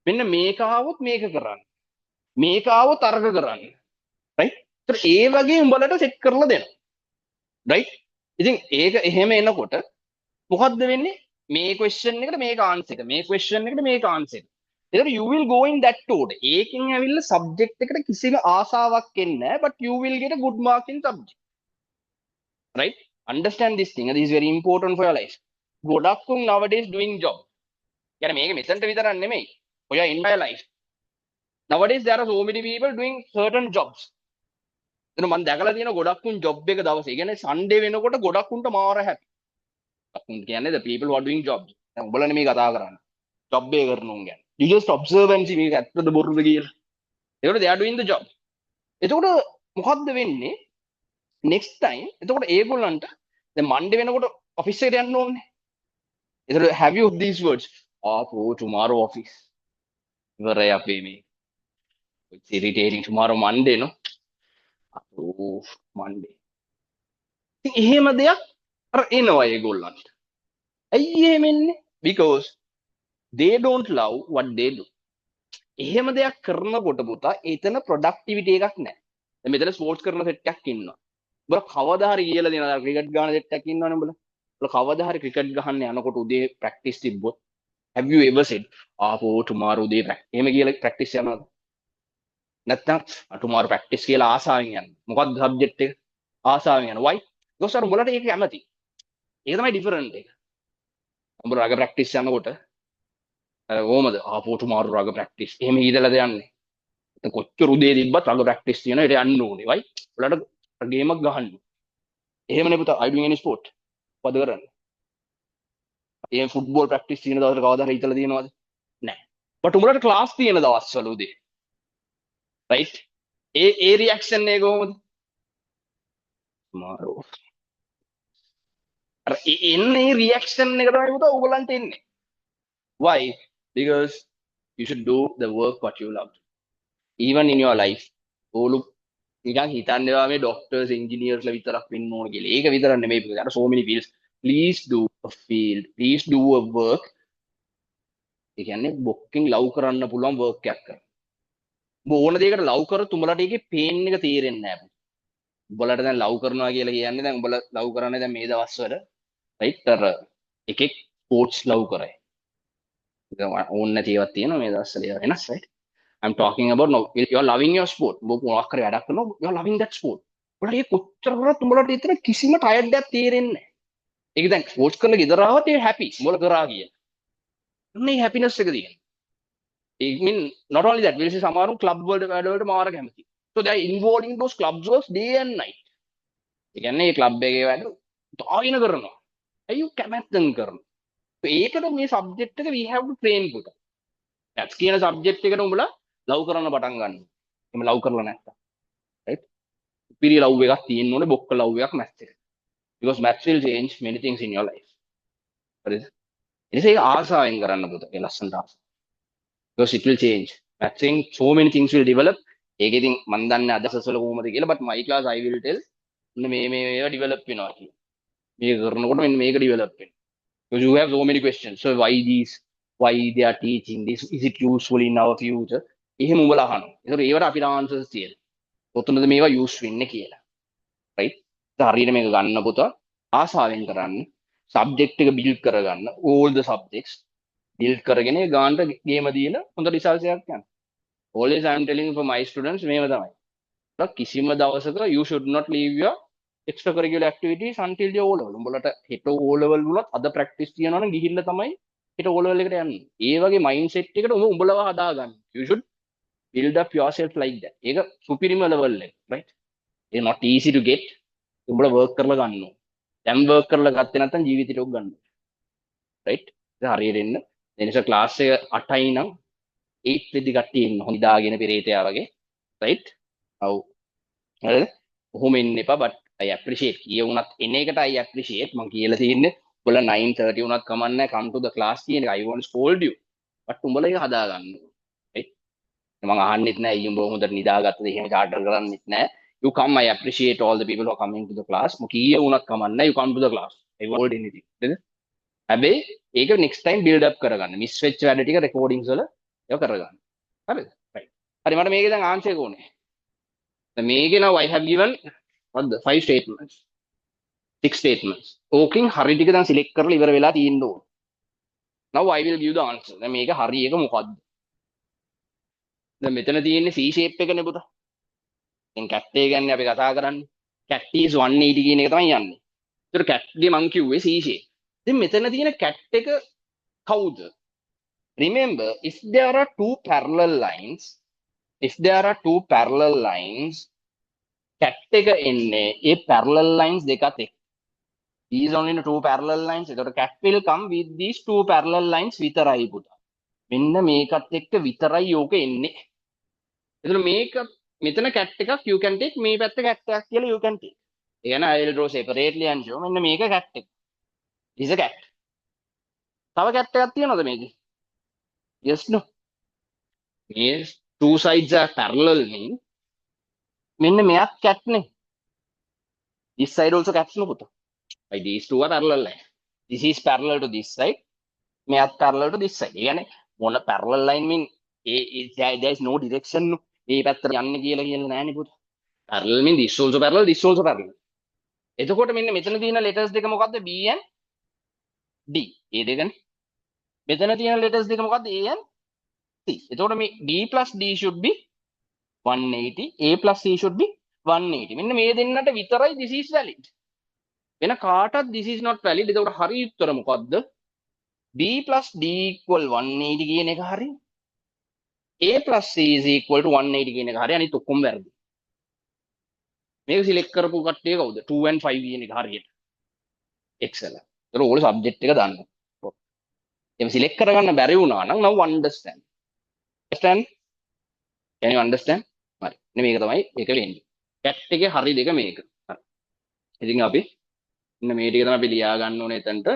මෙන්න මේක ආවොත් මේක කරන්න. මේක ආවොත් අරක කරන්න. right? ඒත් ඒ වගේ උඹලට set කරලා දෙනවා. right? ඉතින් ඒක එහෙම එනකොට මොකද්ද වෙන්නේ? මේ question එකට මේක answer එක. මේ question එකට මේක answer එක. එතකොට you will go in that order. ඒකෙන් ඇවිල්ලා subject එකට කිසිම ආසාවක් එන්නේ නැහැ, but you will get a good mark in subject. right? Understand this thing. This is very important for your life. ගොඩක් උන් nowadays doing job. يعني මේක මෙතනට විතරක් නෙමෙයි. ඔය in my life. Nowadays there are so many people doing certain jobs. එතන මම දැකලා තියෙන ගොඩක් උන් job එක දවසේ. ඒ කියන්නේ Sunday වෙනකොට ගොඩක් උන්ට මාර happy. උන් කියන්නේ the people who are doing jobs. දැන් උඹලා නෙමෙයි කතා කරන්නේ. job එක කරන උන් ගැන. You just observe and see මේක ඇත්තද බොරුද කියලා. ඒකට they are doing the job. එතකොට මොකද්ද වෙන්නේ? next time එතකොට ඒගොල්ලන්ට දැන් Monday වෙනකොට office එකට යන්න ඕනේ. එතකොට have you these words? Oh, tomorrow office. ඉවරයි අපේ මේ. It's irritating tomorrow Monday no. Oh, Monday. ඉතින් එහෙම දෙයක් අර එනවා ඒගොල්ලන්ට. ඇයි එහෙම එන්නේ? Because they don't love what they do. එහෙම දෙයක් කරනකොට පුතා එතන productivity එකක් නැහැ. දැන් මෙතන ස්පෝර්ට්ස් කරන සෙට් එකක් ඉන්නවා. උඹලා කවදා හරි කියලා දෙනවා ක්‍රිකට් ගහන සෙට් එකක් ඉන්නවනේ උඹලා. උඹලා කවදා හරි ක්‍රිකට් ගහන්න යනකොට උදේ ප්‍රැක්ටිස් තිබ්බොත් have you ever said tomorrow උදේ ප්‍රැක්ටිස් එහෙම කියලා ප්‍රැක්ටිස් යනවද? නැත්නම් tomorrow ප්‍රැක්ටිස් කියලා ආසාවෙන් යන්නේ. මොකක්ද සබ්ජෙක්ට් එක? ආසාවෙන් යන. why? because අර උඹලට ඒක කැමති. ඒක තමයි ඩිෆරන්ට් එක. උඹලා රග ප්‍රැක්ටිස් යනකොට අර කොහමද tomorrow රග ප්‍රැක්ටිස් එහෙම හිතලාද යන්නේ? කොච්චර උදේ තිබ්බත් රග ප්‍රැක්ටිස් තියෙනවා ඒට යන්න ඕනේ. why? උඹලට ගේමක් ගහන්න. එහෙමනේ පුතා I doing any sport. පද කරන්නේ. එහෙම ෆුට්බෝල් ප්‍රැක්ටිස් තියෙන දවසට කවදා හරි හිතලා තියෙනවද? නැහැ. බට් උඹලට ක්ලාස් තියෙන දවස්වල උදේ. right? ඒ රියැක්ෂන් එක කොහොමද? tomorrow. අර එන්නේ රියැක්ෂන් එක තමයි පුතා ඕගලන්ට එන්නේ. why? because you should do the work what you love. even in your life. ඕලු නිකන් හිතන්නේවා මේ doctors engineers ලා විතරක් වෙන්න ඕන කියලා. ඒක විතරක් නෙමෙයි because there are so many fields. please do a field. please do a work. ඒ කියන්නේ බොක්කෙන් ලව් කරන්න පුළුවන් work එකක් කරන්න. උඹ ඕන දෙයකට ලව් කරොත් උඹලට ඒකේ pain එක තේරෙන්නේ නැහැ. උඹලට දැන් ලව් කරනවා කියලා කියන්නේ දැන් උඹලා ලව් කරන්නේ දැන් මේ දවස්වල right අර එකෙක් ස්පෝර්ට්ස් ලව් කරයි. ඒක ඕන නැති ඒවාක් තියෙනවා මේ දවස්වල ඒවා වෙනස් right. I'm talking about no you're loving your sport. උඹ මොකක් කරේ වැඩක් කරනවා you're loving that sport. උඹලට ඒක කොච්චර කරත් උඹලට ඉතින් කිසිම tired එකක් තේරෙන්නේ නැහැ. ඒක දැන් ස්පෝර්ට්ස් කරලා ගෙදර ආවොත් ඒ happy උඹලා කරා කියන. මේ happiness එක තියෙනවා. I mean, not only that, we'll see සමහරු club වලට මාර කැමති. So they are involved in those clubs works day and night. ඒ කියන්නේ මේ club එකේ වැඩ දාගෙන කරනවා. ඇයි you කැමැත්තෙන් කරනවා. ඒකට මේ subject එක we have to train පුතා. maths කියන subject එකට උඹලා love කරන්න පටන් ගන්න. එහෙම love කරලා නැත්තම්. right? පිරි love එකක් තියෙන්න ඕනේ බොක්ක love එකක් maths එක. Because maths will change many things in your life. හරිද? ඒක ආසාවෙන් කරන්න පුතා. ඒ ලස්සනට ආසාව. because it will change. Maths so many things will develop. ඒක ඉතින් මම දන්නේ අදහස් වල කොහොමද කියලා but my class I will tell මේ ඒවා develop වෙනවා කියලා. මේක කරනකොට මෙන්න මේක develop වෙනවා. because you have so many questions. So why these? why they are teaching this, is it useful in our future? එහෙම උඹලා අහනවා. ඒතර ඒවට අපිට answers තියෙනවා. කොතනද මේවා use වෙන්නේ කියලා. right? හරියට මේක ගන්න පුතා ආසාවෙන් කරන්න subject එක build කරගන්න all the subjects build කරගෙන ගානට ගේම දීලා හොඳ results එකක් යන්න. always I am telling for my students මේව තමයි. කිසිම දවසක you should not leave your extracurricular activities until your O level. උඹලට හෙට O level වුණත් අද practice තියනවා නම් ගිහිල්ලා තමයි හෙට O level එකට යන්නේ. ඒ වගේ mindset එකකට උඹලව හදාගන්න. You should build up yourself like that. ඒක සුපිරිම level එක, right? it's not easy to get. උඹලා work කරලා ගන්න ඕන. දැන් work කරලා ගත්තේ නැත්නම් ජීවිතේට ඔක් ගන්න. right? ඉතින් හරියට එන්න. ඒ නිසා class එක 8යි නම් 8 වෙදි කට්ටිය ඉන්න. හොඳාගෙන පෙරේතයා වගේ. right? ඔව්. හරිද? ඔහොම ඉන්න එපා but I appreciate. කීය වුණත් එන එකට I appreciate. මම කියලා තියෙන්නේ උඹලා 9:30 වුණත් කමන්නේ come to the class කියන එක. I won't scold you. but උඹලා ඒක හදා ගන්න. right? මම අහන්නෙත් නෑ ඊඹ හොඳට නිදාගත්තද එහෙම charter කරන්නෙත් නෑ. You come, I appreciate all the people who are coming to the class. Mukiya unat kamanna, you come to the class. I won't hold anything. Abe, ඒක next time build up කරගන්න. miss වෙච්ච වැඩ ටික recordings වල ඒක කරගන්න. හරිද? right. හරි මට මේකේ දැන් answer එක ඕනේ. දැන් මේකේ now I have given what the 5 statements. 6 statements. ඕකෙන් හරි ටික දැන් select කරලා ඉවර වෙලා තියෙන්න ඕන. Now I will give the answer. දැන් මේක හරි එක මොකද්ද? දැන් මෙතන තියෙන්නේ C shape එකනේ පුතා. දැන් cat එක ගන්න අපි කතා කරන්නේ cat is 180 කියන එක තමයි යන්නේ. ඒතර cat ගේ මං කිව්වේ C shape. දැන් මෙතන තියෙන cat එක කවුද? Remember if there are two parallel lines cat එක එන්නේ ඒ parallel lines දෙකත් එක්ක. These only two parallel lines. ඒතර cat will come with these two parallel lines විතරයි පුතා. මෙන්න මේකත් එක්ක විතරයි ඕක එන්නේ. ඒතර මේක මෙතන cat එකක් you can take මේ පැත්ත cat එකක් කියලා you can take. ඒ කියන්නේ I will draw separately and show මෙන්න මේක cat එක. This is a cat. තව cat එකක් තියෙනවද මේකේ? Yes no. මේ two sides are parallel mean මෙන්න මෙයක් cat නේ. This side also cats no පුතා. Right, these two are parallel line. This is parallel to this side. මෙයක් parallel to this side. ඒ කියන්නේ මොන parallel line mean there is no direction no. මේ පැත්තට යන්නේ කියලා නෑනේ පුතා. parallel mean this also parallel. එතකොට මෙන්න මෙතන තියෙන letters දෙක මොකද්ද? B and D. ඒ දෙකනේ. මෙතන තියෙන letters දෙක මොකද්ද? A and C. එතකොට මේ B plus D should be 180. A plus C should be 180. මෙන්න මේ දෙන්නට විතරයි this is valid. වෙන කාටවත් this is not valid. එතකොට හරි උත්තර මොකද්ද? B plus D equal 180 කියන එක හරි. A plus C is equal to 180 කියන එක හරි. අනිත් ඔක්කොම වැරදි. මේක සිලෙක්ට් කරපු කට්ටිය කවුද? 2 and 5 කියන එක හරියට. excellent. ඒතර ඕල සබ්ජෙක්ට් එක දාන්න. එහෙනම් සිලෙක්ට් කරගන්න බැරි වුණා නම් now understand. Can you understand? හරි. මේක තමයි මේක වෙන්නේ. cat එකේ හරි දෙක මේක. හරි. ඉතින් අපි මෙන්න මේ ටික තමයි අපි ලියා ගන්න ඕනේ එතනට.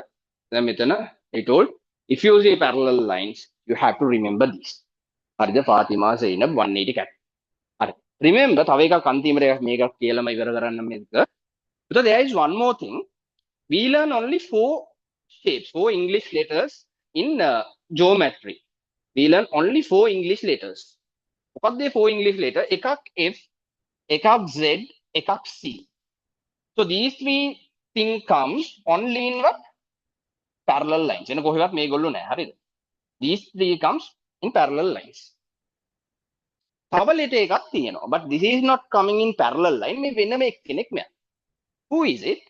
දැන් මෙතන I told if you see parallel lines you have to remember this. හරිද? Fatima Zainab 180 cat. හරි. Remember තව එකක් අන්තිමට මේකක් කියලාම ඉවර කරන්න මේක. So there is one more thing. We learn only 4 shapes, 4 English letters in geometry. We learn only 4 English letters. මොකක්ද මේ 4 English letter? එකක් F, එකක් Z, එකක් C. So these 3 things comes only in what? Parallel lines. එන කොහෙවත් මේගොල්ලෝ නැහැ. හරිද? These 3 comes in parallel lines. තව letter එකක් තියෙනවා. But this is not coming in parallel line. මේ වෙනම එක්කෙනෙක් මෙයා. Who is it?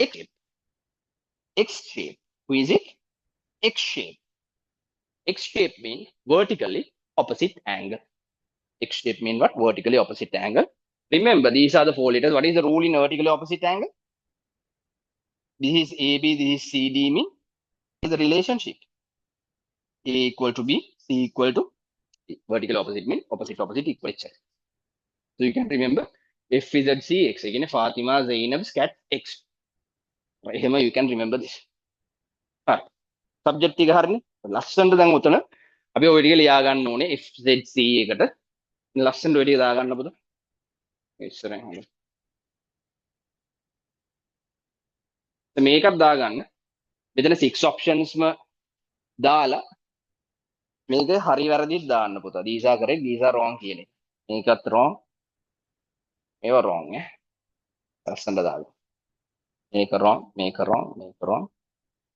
X shape. X shape. Who is it? X shape. X shape means vertically opposite angle. X shape means what? Vertically opposite angle. Remember, these are the 4 letters. What is the rule in vertically opposite angle? This is AB, this is CD mean is the relationship. A equal to B, C equal to C. Vertical opposite mean opposite equal each other. So you can remember F is at C, X. Again, Fatima, Zainab's cat, X. Right, here you can remember this. Alright. Subject එක හරිනේ. ලස්සනට දැන් උතන අපි ඔය ටික ලියා ගන්න ඕනේ FZC එකට. ලස්සනට ඔය ටික දා ගන්න පුතා. ඉස්සරහින් හරි. මේකත් දා ගන්න. මෙතන 6 optionsම දාලා මේක හරි වැරදිත් දාන්න පුතා. these are correct, these are wrong කියන එක. මේකත් wrong, මේවා wrong ඈ. ලස්සනට දාලා. මේක wrong, මේක wrong, මේක wrong,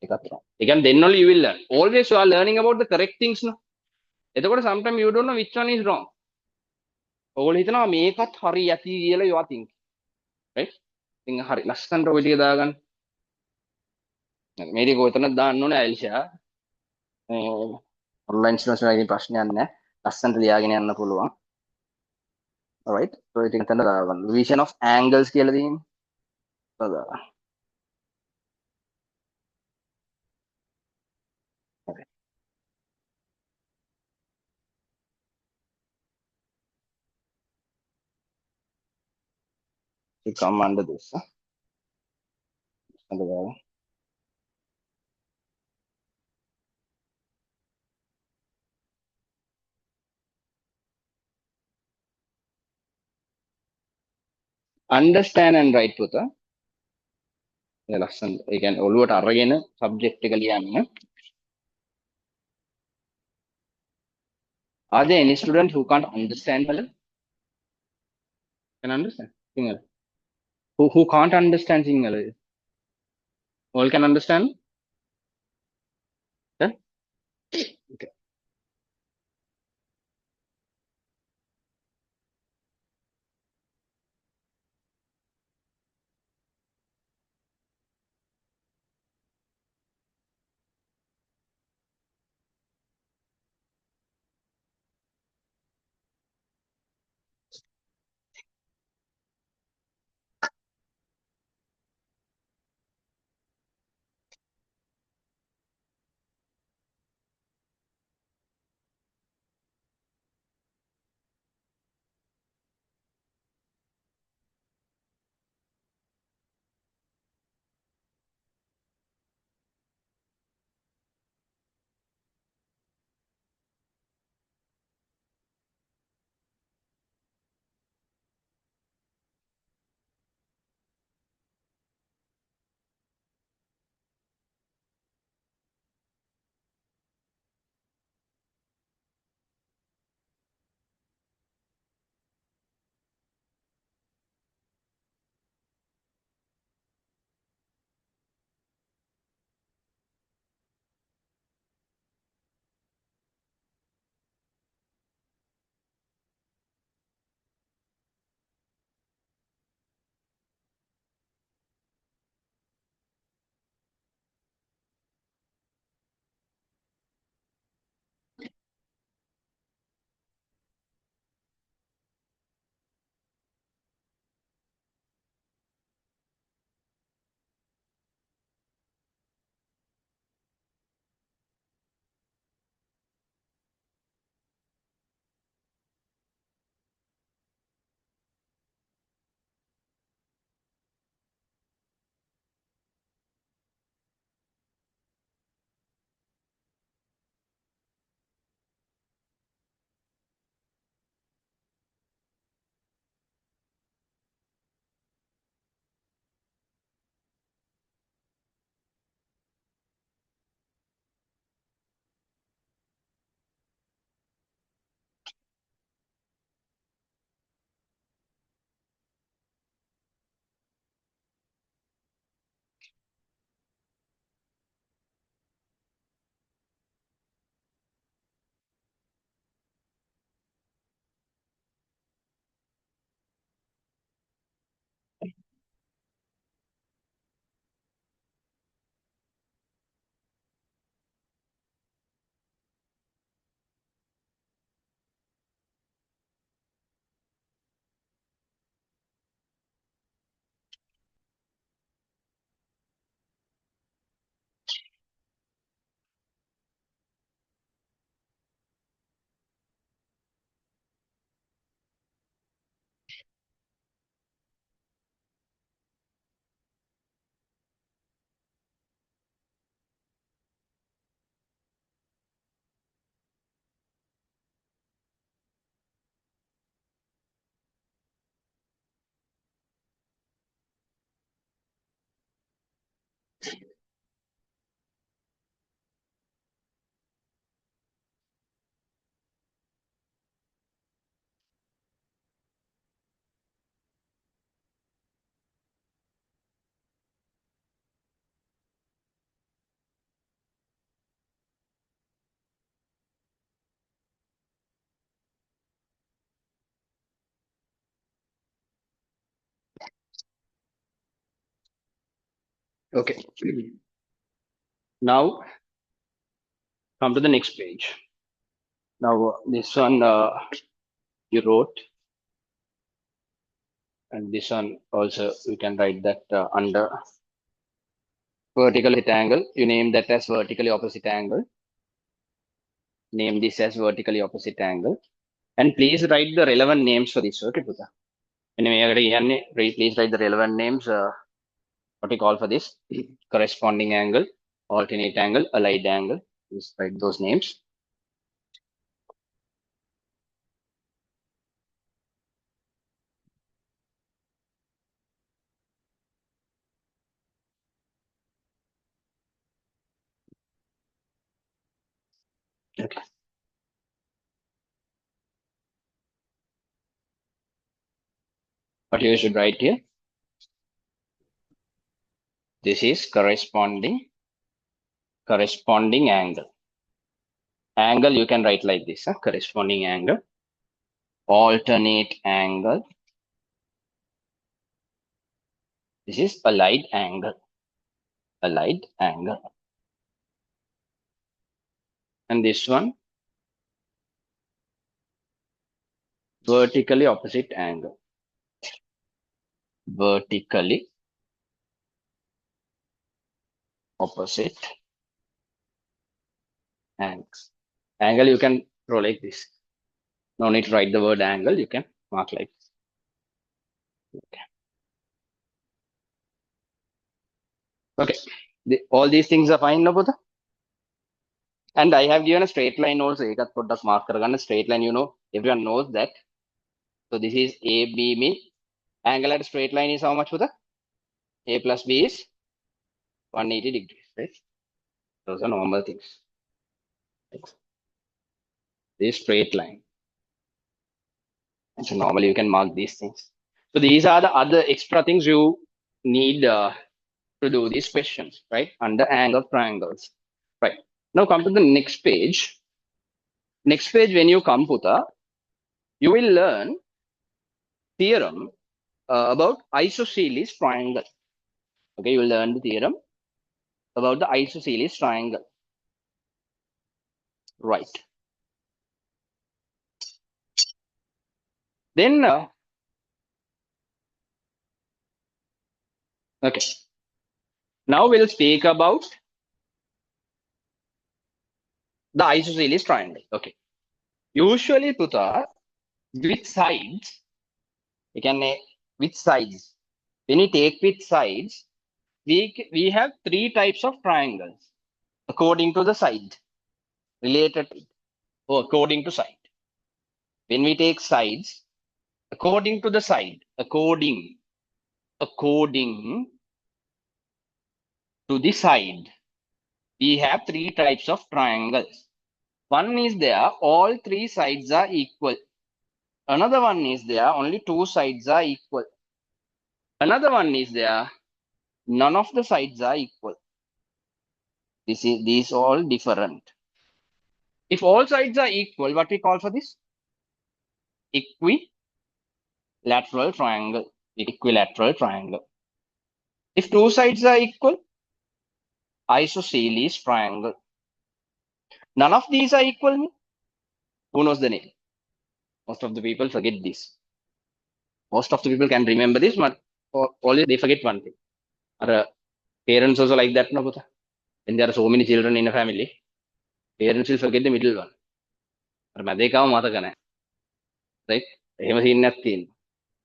ඒකත් wrong. ඒ කියන්නේ then only you will learn. Always you are learning about the correct things no. එතකොට sometimes you don't know which one is wrong. ඔයගොල්ලෝ හිතනවා මේකත් හරි යටි කියලා you are thinking. Right? ඉතින් හරි ලස්සනට ඔය ටික දාගන්න. මේ ටික ඔතන දාන්න ඕනේ ඇල්ෂා. ඔන්ලයින් ස්ටුඩන්ට්ස් වලගේ ප්‍රශ්නයක් නැහැ. ලස්සනට ලියාගෙන යන්න පුළුවන්. alright. ඔය ටික එතන දාගන්න. Division of angles කියලා තියෙන්නේ. හොඳයි. හරි. You come under this. Under the understand and write පුතා. ඒ ලස්සන. ඒ කියන්නේ ඔළුවට අරගෙන subject එක ලියන්න. Are there any students who can't understand Malayalam? Can understand Sinhala? Who can't understand Sinhala? All can understand? Yeah? Okay. Okay. Now come to the next page. Now this one you wrote, and this one also we can write that under vertical opposite angle. You name that as vertically opposite angle. Name this as vertically opposite angle. And please write the relevant names for this. Okay, Puta. Anyway, please write the relevant names. What we call for this corresponding angle, alternate angle, allied angle. Please write those names. Okay. What you should write here? This is corresponding angle. Angle you can write like this, corresponding angle, alternate angle. This is allied angle, allied angle. And this one, vertically opposite angle, vertically opposite angle. Angle you can draw like this. No need to write the word angle, you can mark like this. Okay. Okay. All these things are fine, no, Buddha? And I have given a straight line also. Ekat poddak mark karagana straight line, you know, everyone knows that. So this is A, B mean angle at straight line is how much, Buddha? A plus B is 180 degrees, right? Those are normal things. This straight line. So normally you can mark these things. So these are the other extra things you need to do these questions, right? Under angle triangles, right? Now come to the next page. Next page, when you come, Puta, you will learn theorem about isosceles triangle. Okay, you will learn the theorem about the isosceles triangle, right? Then, okay. Now we'll speak about the isosceles triangle. Okay. Usually, Puta, with sides, we can with sides. When we take with sides, we have three types of triangles according to the side related or according to side. When we take sides, according to the side, according to the side, we have three types of triangles. One is there, all three sides are equal. Another one is there, only two sides are equal. Another one is there, none of the sides are equal. These all different. If all sides are equal, what we call for this? Equilateral triangle. Equilateral triangle. If two sides are equal, isosceles triangle. None of these are equal. Who knows the name? Most of the people forget this. Most of the people can remember this, but always they forget one thing. Our parents also like that, no? When there are so many children in a family, parents will forget the middle one. මැදේකම මතක නැහැ. Right? එහෙම scene එකක් තියෙනවා.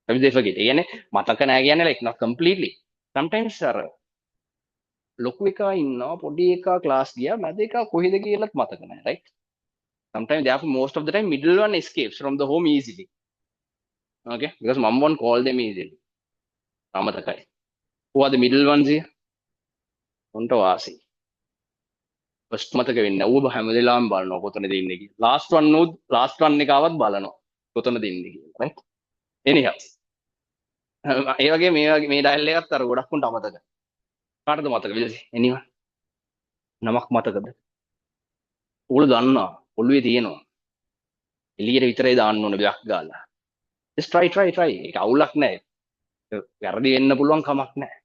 Maybe they forget. ඒ කියන්නේ මතක නැහැ කියන්නේ like not completely. Sometimes අර ලොකු එකා ඉන්නවා පොඩි එකා ක්ලාස් ගියා මැද එකා කොහෙද කියලාත් මතක නැහැ, right? Sometimes therefore most of the time middle one escapes from the home easily. Okay? Because mom won't call them easily. අමතකයි. Who are the middle ones here? උන්ට වාසි. First මතක වෙන්නේ. ඌ හැම වෙලාවෙම බලනවා කොතනද ඉන්නේ කියලා. last one එක ආවත් බලනවා කොතනද ඉන්නේ කියලා, right? Anyhow. ඒ වගේ මේ ඩයල් එකත් අර ගොඩක් උන්ට අමතක. කාටද මතක වෙන්නේ? anyone? නමක් මතකද? ඌල දන්නවා. ඔළුවේ තියෙනවා. එළියට විතරයි දාන්න ඕන බයක් ගාලා. Just try. ඒක අවුලක් නැහැ. වැරදි වෙන්න පුළුවන් කමක් නැහැ.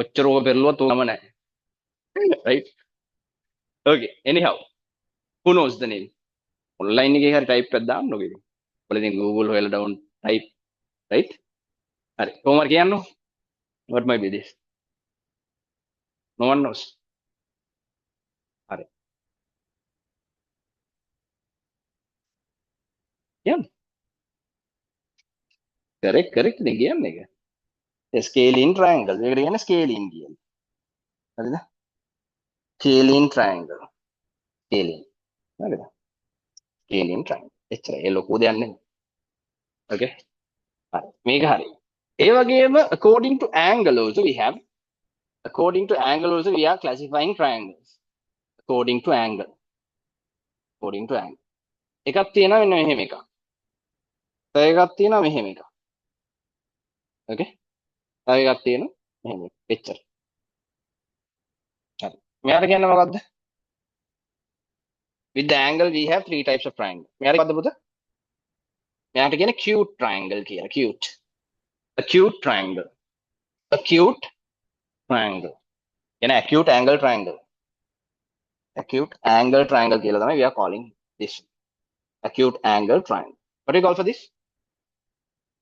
ඔච්චර ඕක පෙරළුවත් ඕකම නැහැ. Right? Okay. Anyhow, who knows the name? Online එකේ හරි type එකක් දාන්නකෝ ඉතින්. ඔයාලා ඉතින් Google හොයලා down type, right? හරි. කොහොම හරි කියන්නකෝ. What might be this? No one knows. හරි. කියන්න. correct නේ කියන්නේ ඒක. Scalene triangle. මේකට කියන්නේ scalene කියන්නේ. හරිද? Scalene triangle. Scalene. හරිද? Scalene triangle. එච්චරයි. ඒ ලොකු දෙයක් නෙමෙයි. Okay? හරි. මේක හරි. ඒ වගේම according to angle also we are classifying triangles. According to angle. එකක් තියෙනවා මෙන්න මෙහෙම එකක්. තව එකක් තියෙනවා මෙහෙම එකක්. Okay? තව එකක් තියෙනවා මෙහෙම එකක්. එච්චර. හරි. මෙයාට කියන්නේ මොකද්ද? With the angle we have three types of triangle. මෙයාට මොකද්ද පුතා? මෙයාට කියන්නේ acute triangle කියලා. Acute triangle. Acute කියන්නේ acute angle triangle. Acute angle triangle කියලා තමයි we are calling this. Acute angle triangle. What do you call for this?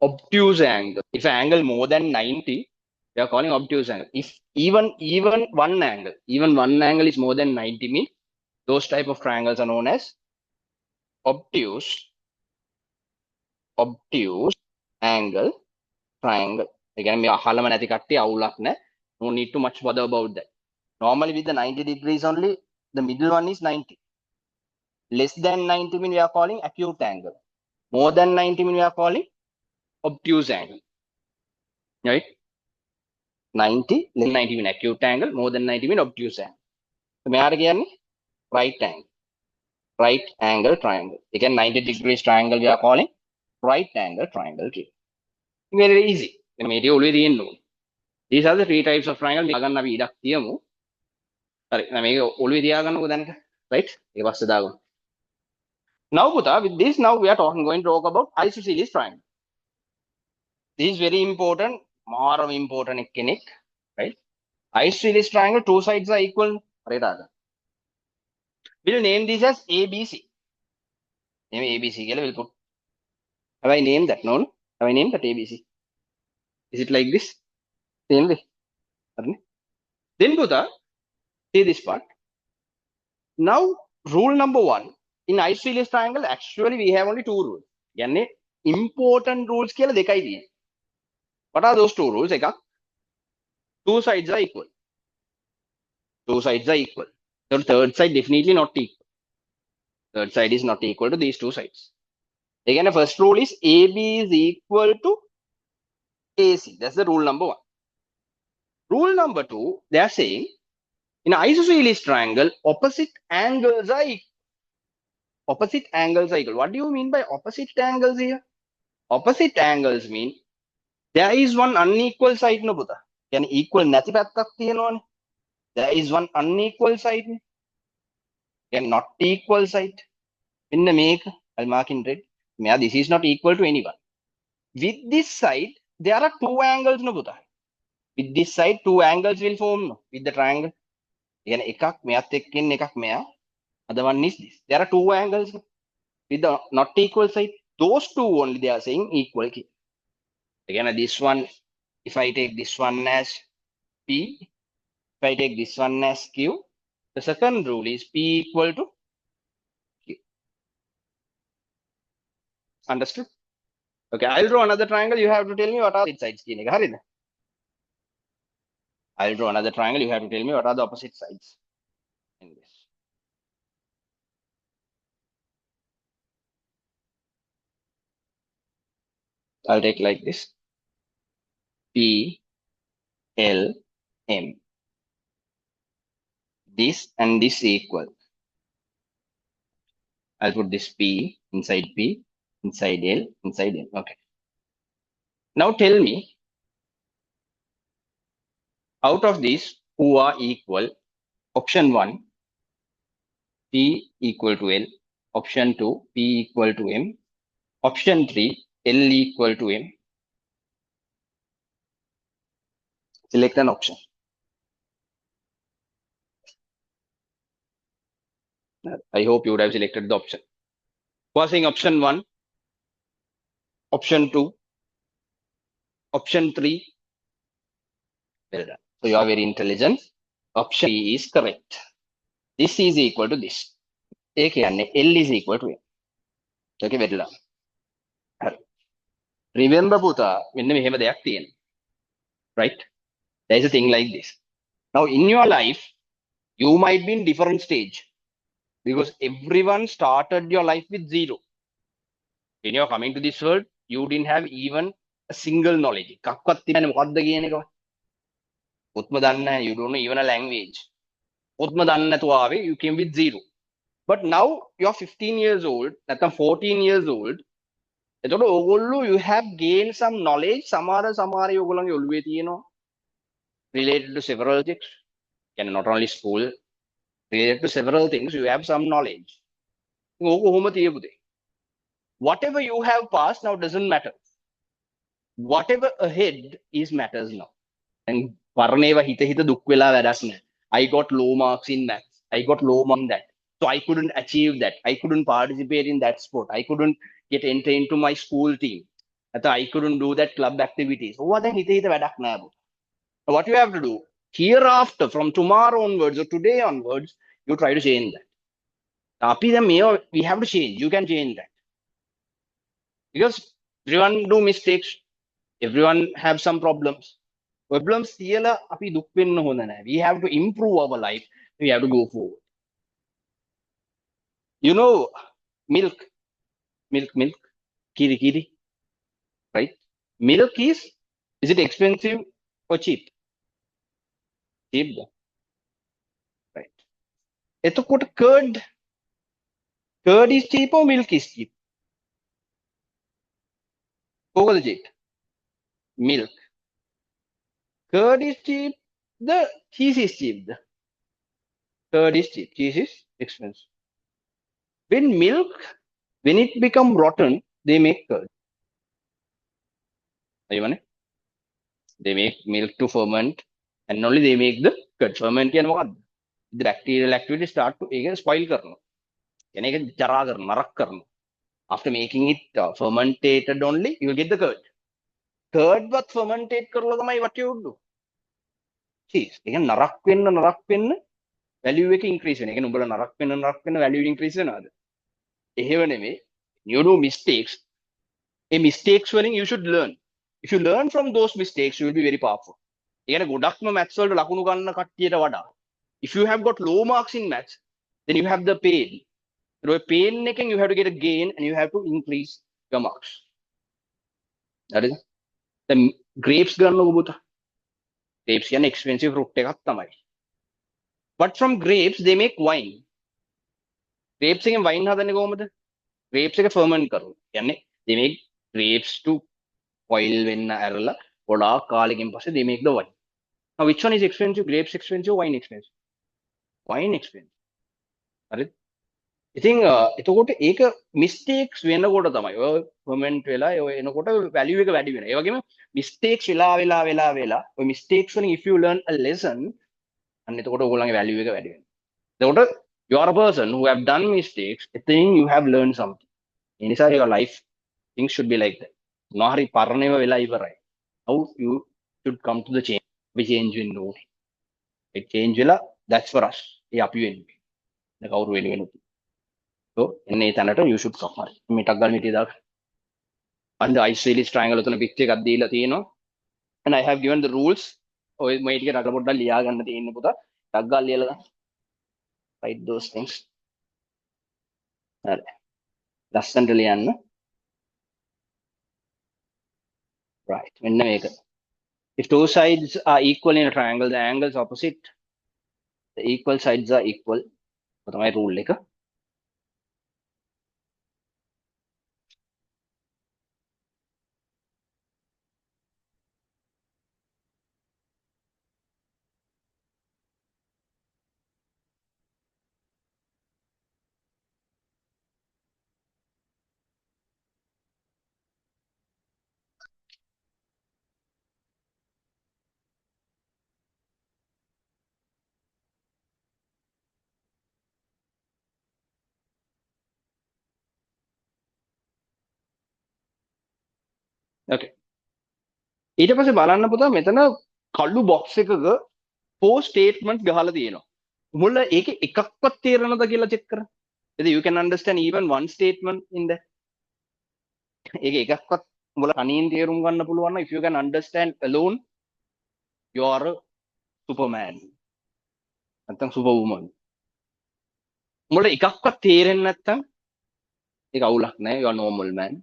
Obtuse angle. If angle more than 90, we are calling obtuse angle. If even one angle is more than 90, means those type of triangles are known as obtuse angle triangle. Again, we are halama nati katti awulak na. No need to much bother about that. Normally with the 90 degrees only, the middle one is 90. Less than 90 mean we are calling acute angle. More than 90 mean we are calling obtuse angle. Right? 90, less than 90 mean acute angle, more than 90 mean obtuse angle. So me again right angle triangle. Again 90 degrees triangle we are calling right angle triangle. Very easy. These are the three types of triangle. Right? Now, Buddha, with this, now we are going to talk about isosceles triangle. This is very important, more important, right? Isosceles triangle, two sides are equal. We'll name this as ABC. Name ABC. We'll put. Have I named that? No? Have I named that ABC? Is it like this? Same way. Then, Buddha, see this part. Now, rule number one. In isosceles triangle, actually, we have only two rules. Yani, important rules. What are those two rules? Two sides are equal. The third side definitely not equal. Third side is not equal to these two sides. Again, the first rule is AB is equal to AC. That's the rule number one. Rule number two, they are saying in isosceles triangle, opposite angles are equal. What do you mean by opposite angles here? Opposite angles mean there is one unequal side, no Buddha. Can equal nati pattak tiyanone. There is one unequal side. Can not equal side. In the make, I'll mark in red. This is not equal to anyone. With this side, there are two angles, no Buddha. With this side, two angles will form with the triangle. Again, ekak mea tekkin ekak mea. Other one is this. There are two angles with the not equal side. Those two only they are saying equal. Again, this one, if I take this one as P, if I take this one as Q, the second rule is P equal to Q. Understood? Okay, I'll draw another triangle. You have to tell me what are the sides. I'll draw another triangle. You have to tell me what are the opposite sides in this. I'll take like this. P, L, M. This and this equal. I'll put this P, inside L, inside M. Okay. Now tell me, out of these who are equal, option 1, P equal to L, option 2, P equal to M, option 3, L equal to M. Select an option. I hope you would have selected the option. Who are saying option 1, option 2, option 3? Well done. So you are very intelligent. Option B is correct. This is equal to this. ඒ කියන්නේ L is equal to M. Okay, very done. හරි. Remember පුතා මෙන්න මෙහෙම දෙයක් තියෙනවා. Right? There is a thing like this. Now in your life, you might be in different stage because everyone started your life with zero. When you're coming to this world, you didn't have even a single knowledge. එකක්වත් තිබුණේ මොකද්ද කියන එක. පොත්ම දන්නේ නැහැ. You don't know even a language. පොත්ම දන්නේ නැතුව ආවේ. You came with zero. But now you're 15 years old, නැත්නම් 14 years old. එතකොට ඕගොල්ලෝ you have gained some knowledge. සමහර ඕගොල්ලන්ගේ ඔළුවේ තියෙනවා related to several things. And not only school, related to several things, you have some knowledge. ඕක කොහොම තියපුදේ? Whatever you have passed now doesn't matter. Whatever ahead is matters now. And පරණේව හිත දුක් වෙලා වැඩක් නැහැ. I got low marks in maths. I got low marks in that. So I couldn't achieve that. I couldn't participate in that sport. I couldn't get entered into my school team. I couldn't do that club activities. ඕවා දැන් හිත වැඩක් නැහැ. What you have to do hereafter, from tomorrow onwards or today onwards, you try to change that. We have to change. You can change that. Because everyone do mistakes. Everyone have some problems. Problems තියලා අපි දුක් වෙන්න හොඳ නැහැ. We have to improve our life. We have to go forward. You know, milk, kiri, right? Milk is it expensive or cheap? Cheap, right? එතකොට curd is cheap or milk is cheap? What cheap? Milk. Curd is cheap. The cheese is cheap. The curd is cheap. Cheese is expensive. When it become rotten, they make curd. They make milk to ferment, and only they make the curd. Ferment කියන්නේ මොකද්ද? The bacterial activity start to spoil කරනවා. කියන්නේ ඒක ජරා කරනවා, නරක කරනවා. After making it fermented only, you will get the curd. Curd what fermented කරලා තමයි what you would do? Cheese. ඒ කියන්නේ නරක වෙන්න value එක increase වෙනවා. ඒ කියන්නේ උඹලා නරක වෙන්න value increase වෙනවාද? එහෙම නෙමෙයි. You do mistakes. A mistakes වලින් you should learn. If you learn from those mistakes, you will be very powerful. ඒ කියන්නේ ගොඩක්ම maths වලට ලකුණු ගන්න කට්ටියට වඩා. If you have got low marks in maths, then you have the pain. So pain එකෙන් you have to get a gain and you have to increase your marks. That is the grapes ගන්නකො පුතා. Grapes කියන්නේ expensive fruit එකක් තමයි. But from grapes they make wine. Grapes එකෙන් wine හදන්නේ කොහොමද? Grapes එක ferment කරනවා. කියන්නේ they make grapes to boil වෙන්න ඇරලා ගොඩාක් කාලෙකින් පස්සේ they make the wine. Now which one is expensive? Grapes expensive, wine expensive? Wine expensive. හරිද? ඉතින් එතකොට ඒක mistakes වෙනකොට තමයි ඔය ferment වෙලා ඔය එනකොට value එක වැඩි වෙනවා. ඒ වගේම mistakes වෙලා ඔය mistakes වලින් if you learn a lesson අන්න එතකොට ඔයගොල්ලන්ගේ value එක වැඩි වෙනවා. එතකොට you are a person who have done mistakes. I think you have learned something. In your life, things should be like that. Nahari parneva vela ivarai. How you should come to the change. We change in no. It change vela. That's for us. Ye api wen. The kaur velu velu. So in a thanata you should come. Mitagal mitida. And the isosceles triangle uthana picture එකක් දීලා තියෙනවා. And I have given the rules. ඔය මේ ටික රට පොඩ්ඩක් ලියා ගන්න තියෙන පුතා. ටක් ගාලා ලියලා ගන්න. Write those things. හරි. ලස්සනට ලියන්න. Right. මෙන්න මේක. If two sides are equal in a triangle, the angles opposite the equal sides are equal. තමයි rule එක. Okay. ඊට පස්සේ බලන්න පුතා මෙතන කළු බොක්ස් එකක four statements ගහලා තියෙනවා. මුල ඒකේ එකක්වත් තේරෙනවද කියලා චෙක් කරන්න. Whether you can understand even one statement in that. ඒකේ එකක්වත් මුල කණින් තේරුම් ගන්න පුළුවන් නම් if you can understand alone you are a superman. නැත්නම් superwoman. මුල එකක්වත් තේරෙන්නේ නැත්නම් ඒක අවුලක් නෑ you are normal man.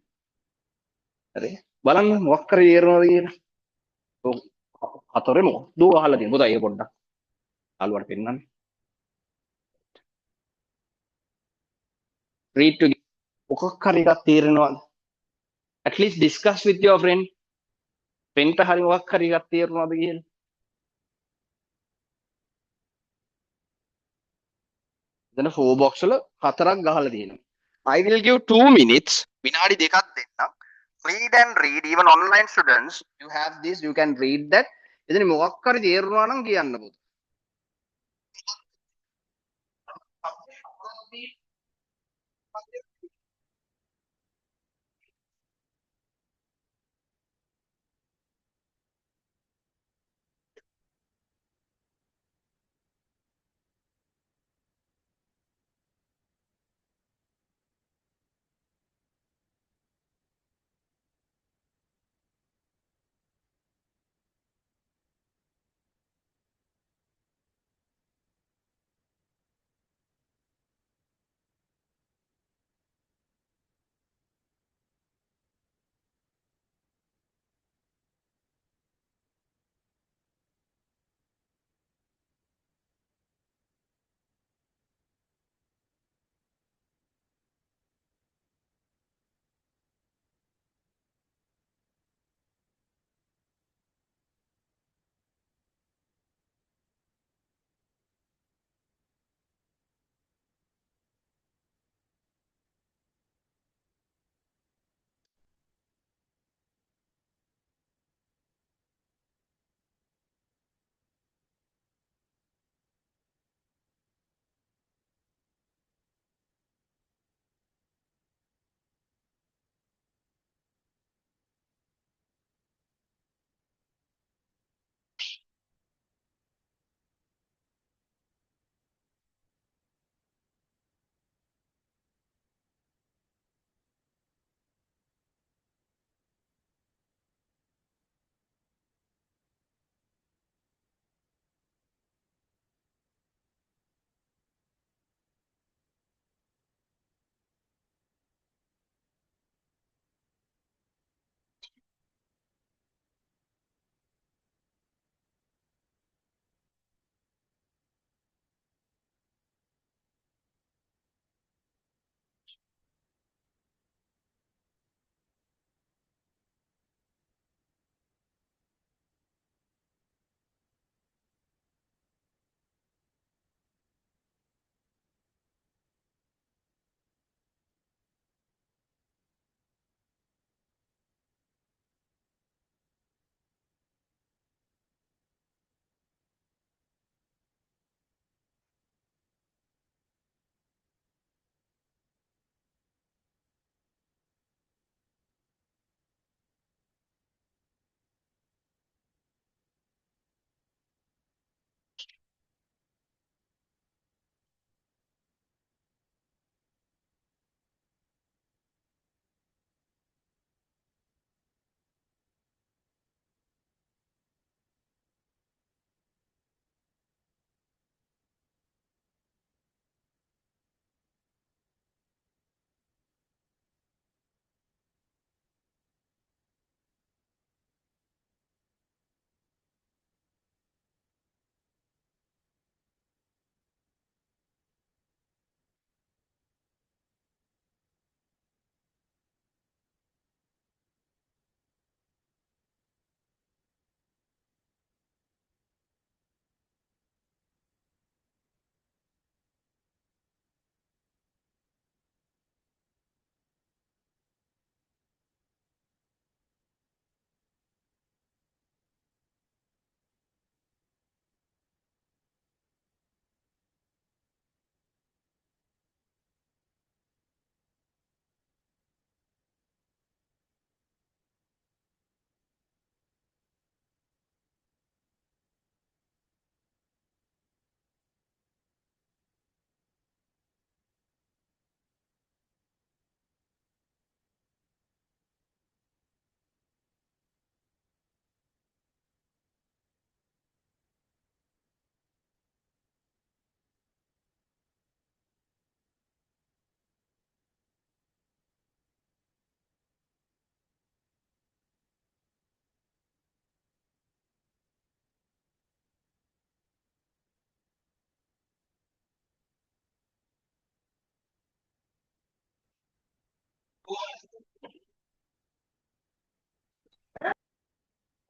හරි. බලන්න මොකක් කරේ තේරෙනවද කියලා. ඔව්. හතරේ මොකද අහලා තියෙන පුතා ඒක පොඩ්ඩක් අලුවට පෙන්නන්න. read to මොකක් හරි එකක් තේරෙනවද? at least discuss with your friend. friend ට හරි මොකක් හරි එකක් තේරෙනවද කියලා. එතන four box වල හතරක් ගහලා තියෙනවා. I will give 2 minutes. විනාඩි දෙකක් දෙන්නම්. read and read even online students you have this you can read that. එතන මොකක් හරි තේරුණා නම් කියන්න පුතා.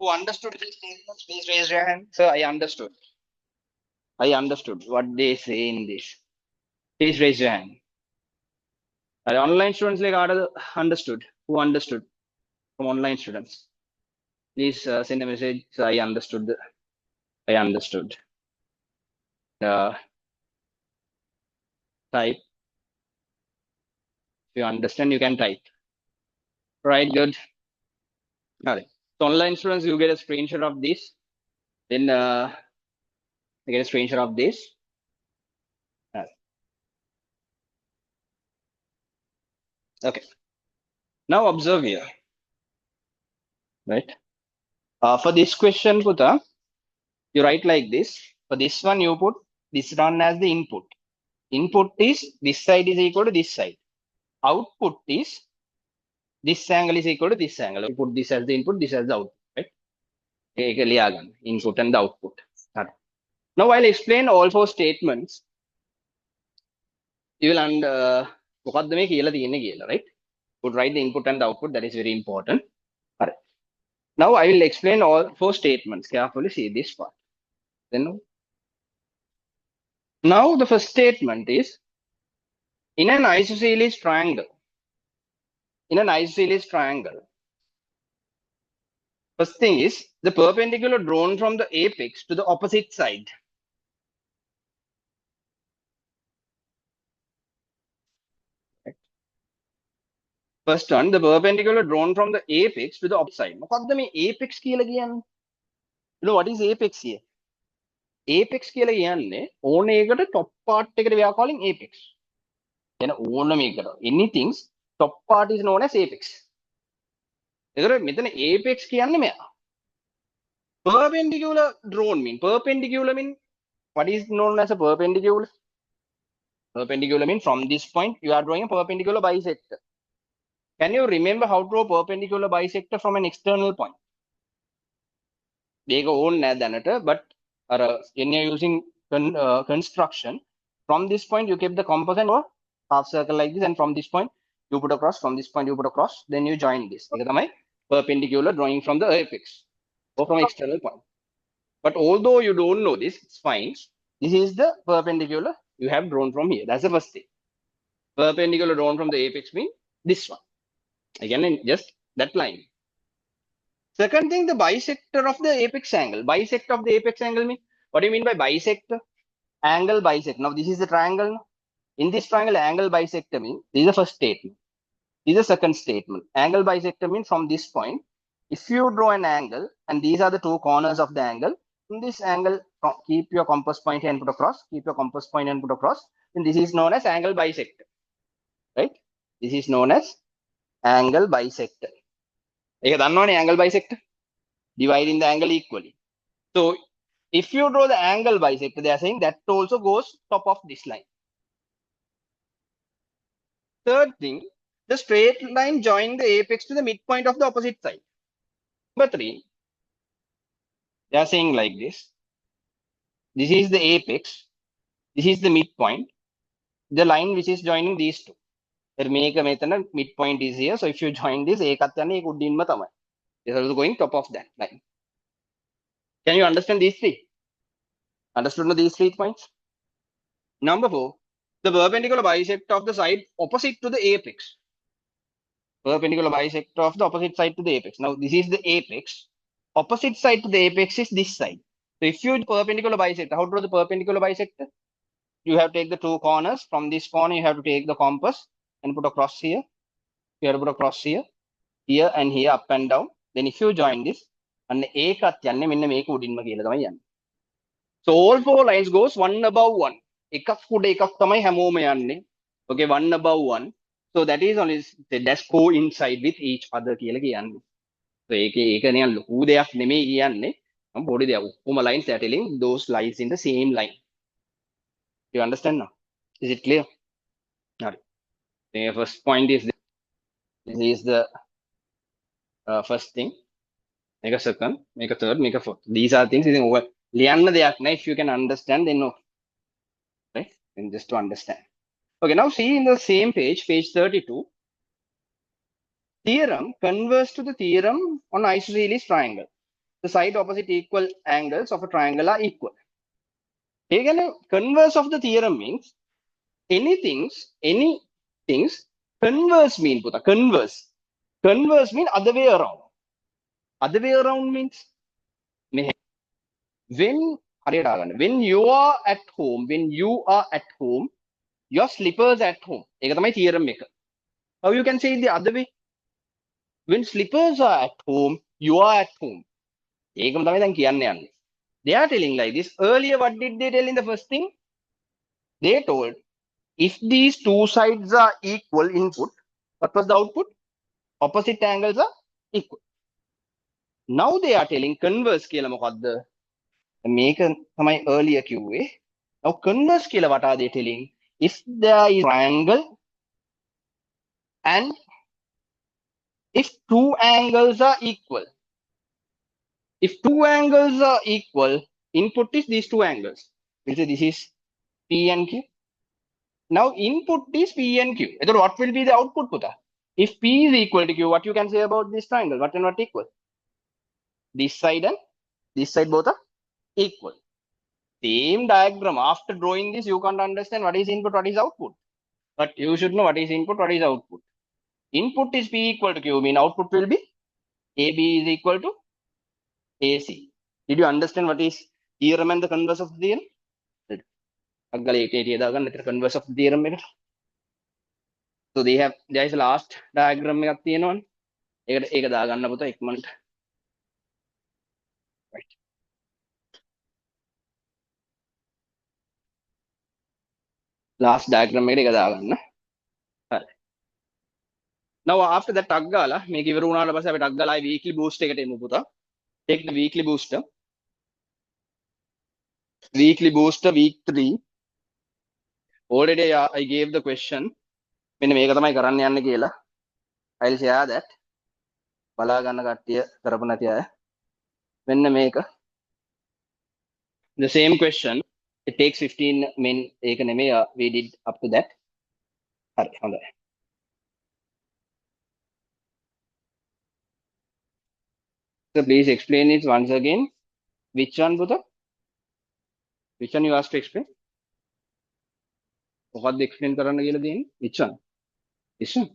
Who understood these statements? Please raise your hand. Sir, I understood. I understood what they say in this. Please raise your hand. Online students like understood. Who understood from online students? Please send a message. So I understood. I understood. Type. If you understand, you can type. Right, good. All right. So online students, you get a screenshot of this. Then you get a screenshot of this. All right. Okay. Now observe here. Right. For this question, Puta, you write like this. For this one, you put this one as the input. Input is this side is equal to this side. Output is this angle is equal to this angle. You put this as the input, this as the output. Right. Input and the output. All right. Now I'll explain all four statements. You will මොකක්ද මේ කියලා තියෙන්නේ කියලා, right? Would write the input and the output. That is very important. All right. Now I will explain all four statements. Carefully see this part. Then now the first statement is in an isosceles triangle. In an isosceles triangle, first thing is the perpendicular drawn from the apex to the opposite side. Right. First one, the perpendicular drawn from the apex to the opposite side. මොකක්ද මේ apex කියලා කියන්නේ? You know what is apex here? Apex කියලා කියන්නේ ඕන එකට top part එකට we are calling apex. එන ඕනම එකට anything top part is known as apex. ඒතර මෙතන apex කියන්නේ මෙයා. Perpendicular drawn mean what is known as a perpendicular? Perpendicular mean from this point you are drawing a perpendicular bisector. Can you remember how to draw perpendicular bisector from an external point? They go on දැනට, but when you're using construction, from this point you keep the compass and half circle like this, and from this point you put across, from this point you put across, then you join this. Perpendicular drawing from the apex or from external point. But although you don't know this, it's fine. This is the perpendicular you have drawn from here. That's the first thing. Perpendicular drawn from the apex means this one. Again, just that line. Second thing, the bisector of the apex angle. Bisect of the apex angle means, what do you mean by bisector? Angle bisect. Now this is the triangle. In this triangle, angle bisector means, this is the first statement. This is the second statement. Angle bisector means from this point, if you draw an angle and these are the two corners of the angle, in this angle, keep your compass point and put across, keep your compass point and put across, then this is known as angle bisector. Right? This is known as angle bisector. ඒක දන්නවනේ angle bisector. Dividing the angle equally. So if you draw the angle bisector, they are saying that also goes top of this line. Third thing, the straight line joining the apex to the midpoint of the opposite side. Number 3, they are saying like this. This is the apex. This is the midpoint. The line which is joining these two. මේක මෙතන midpoint is here. So if you join this, ඒකත් යන්නේ ඒක උඩින්ම තමයි. This is also going top of that line. Can you understand these three? Understood these 3 points? Number 4, the perpendicular bisector of the side opposite to the apex. Perpendicular bisector of the opposite side to the apex. Now this is the apex. Opposite side to the apex is this side. So if you perpendicular bisector, how to draw the perpendicular bisector? You have to take the two corners. From this corner, you have to take the compass and put across here. You have to put across here, here and here, up and down. Then if you join this, and ඒකත් යන්නේ මෙන්න මේක උඩින්ම කියලා තමයි යන්නේ. So all 4 lines goes one above one. එකක් උඩ එකක් තමයි හැමෝම යන්නේ. Okay, one above one. So that is only that's coincide with each other කියලා කියන්නේ. So ඒක නිකන් ලොකු දෙයක් නෙමෙයි කියන්නේ. මම පොඩි දෙයක්. ඔක්කොම lines are telling those lines in the same line. You understand now? Is it clear? All right. The first point is this is the first thing. Make a second, make a third, make a fourth. These are things ලියන්න දෙයක් නැහැ. If you can understand, then no. Right? And just to understand. Okay, now see in the same page 32. Theorem converts to the theorem on isosceles triangle. the side opposite equal angles of a triangle are equal. Again, converse of the theorem means any things converse mean puta converse mean other way around. Other way around means when when you are at home your slippers at home ඒක තමයි theorem එක. How you can say it the other way? When slippers are at home you are at home. ඒකම තමයි දැන් කියන්න යන්නේ. They are telling like this. Earlier what did they tell in the first thing? They told if these two sides are equal input, what was the output? Opposite angles are equal. Now they are telling converse කියලා මොකද්ද? මේක තමයි earlier කිව්වේ. Now converse කියලා what are they telling? If there is triangle and if two angles are equal, input is these two angles. We'll say this is P and Q. Now input is P and Q. So what will be the output, Puta? If P is equal to Q, what you can say about this triangle? What and what equal? This side and this side both are equal. Same diagram. After drawing this, you can't understand what is input, what is output. But you should know what is input, what is output. Input is P equal to Q, mean output will be AB is equal to AC. Did you understand what is theorem and the converse of the theorem? Converse of the theorem. So there is a last diagram එකක් තියෙනවනේ. ඒක දාගන්න පුතා ඉක්මනට. Right. Last diagram එකට ඒක දාගන්න. හරි. Now after that ටක් ගාලා මේක ඉවර වුණාට පස්සේ අපි ටක් ගාලා weekly boost එකට එමු පුතා. Take the weekly booster. Weekly booster week 3. Already I gave the question. මෙන්න මේක තමයි කරන්න යන්නේ කියලා. I'll share that. බලා ගන්න කට්ටිය කරපු නැති අය. මෙන්න මේක. The same question. It takes 15 min ඒක නෙමෙයි we did up to that. හරි හොඳයි. So please explain it once again. Which one, Buddha? Which one you asked to explain? What the explain කරන්න කියලා දෙන්නේ? Which one? This one.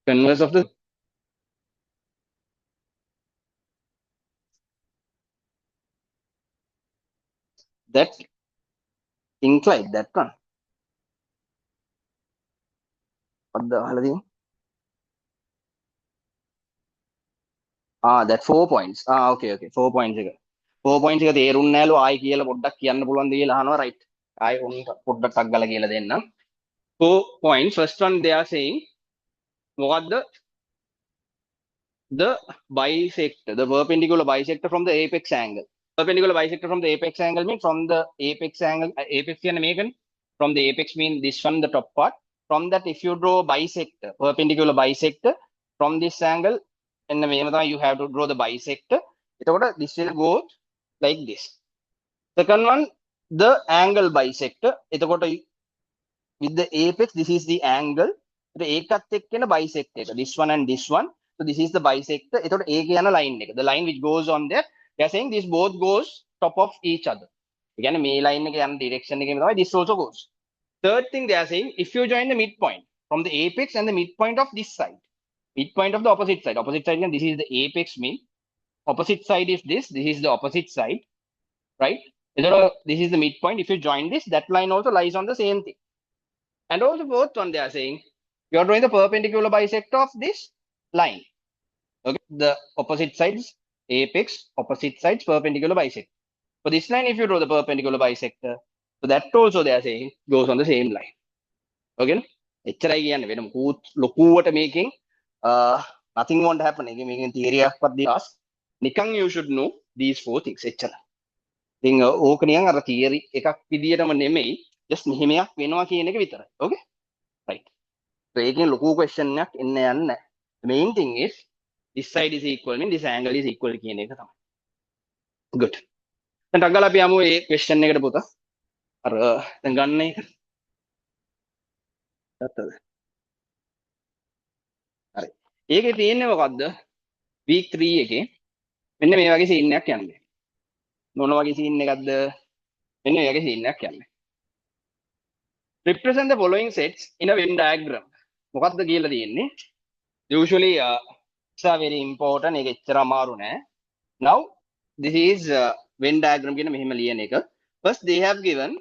Converse of the that inclined that one. What the hell are that 4 points. Okay. 4 points එක. 4 points එක තේරුන්නේ නැලු ආයි කියලා පොඩ්ඩක් කියන්න පුළුවන්ද කියලා අහනවා right. ආයි උන් පොඩ්ඩක් ටක් ගාලා කියලා දෙන්නම්. 4 points. First one they are saying මොකද්ද? The bisector, the perpendicular bisector from the apex angle. Perpendicular bisector from the apex angle means from the apex angle, apex කියන්නේ මේකනේ. From the apex mean this one, the top part. From that, if you draw bisector, perpendicular bisector from this angle, and you have to draw the bisector. This will go like this. Second one, the angle bisector. With the apex, this is the angle. The bisector. This one and this one. So this is the bisector. The line which goes on there. They are saying this both goes top of each other. Again, line direction. This also goes. Third thing they are saying, if you join the midpoint from the apex and the midpoint of this side, midpoint of the opposite side. Opposite side, this is the apex mean. Opposite side is this. This is the opposite side, right? This is the midpoint. If you join this, that line also lies on the same thing. And also fourth one, they are saying, you are drawing the perpendicular bisector of this line. Okay, the opposite sides, apex, opposite sides, perpendicular bisector. For this line, if you draw the perpendicular bisector, so that also they are saying goes on the same line. Okay, එච්චරයි කියන්නේ වෙන ලොකුවට මේකෙන් nothing won't happen. Making theory of the class. Nikang you should know these 4 things. එච්චර. ඉතින් ඕක නිකන් අර theory එකක් විදියටම නෙමෙයි just මෙහෙමයක් වෙනවා කියන එක විතරයි. Okay? Right. So ඒකෙන් ලොකු question එකක් එන්න යන්නේ නැහැ. The main thing is this side is equal mean this angle is equal කියන එක තමයි. Good. දැන් ටක් ගාලා අපි යමු මේ question එකට පුතා. අර දැන් ගන්න එක. ගත්තද? හරි. ඒකේ තියෙන්නේ මොකද්ද? week 3 එකේ මෙන්න මේ වගේ සීන් එකක් යන්නේ. මොන වගේ සීන් එකක්ද? මෙන්න මේ වගේ සීන් එකක් යන්නේ. Represent the following sets in a Venn diagram. මොකක්ද කියලා තියෙන්නේ? Usually it's a very important. ඒක එච්චර අමාරු නෑ. Now this is Venn diagram කියන මෙහෙම ලියන එක. First they have given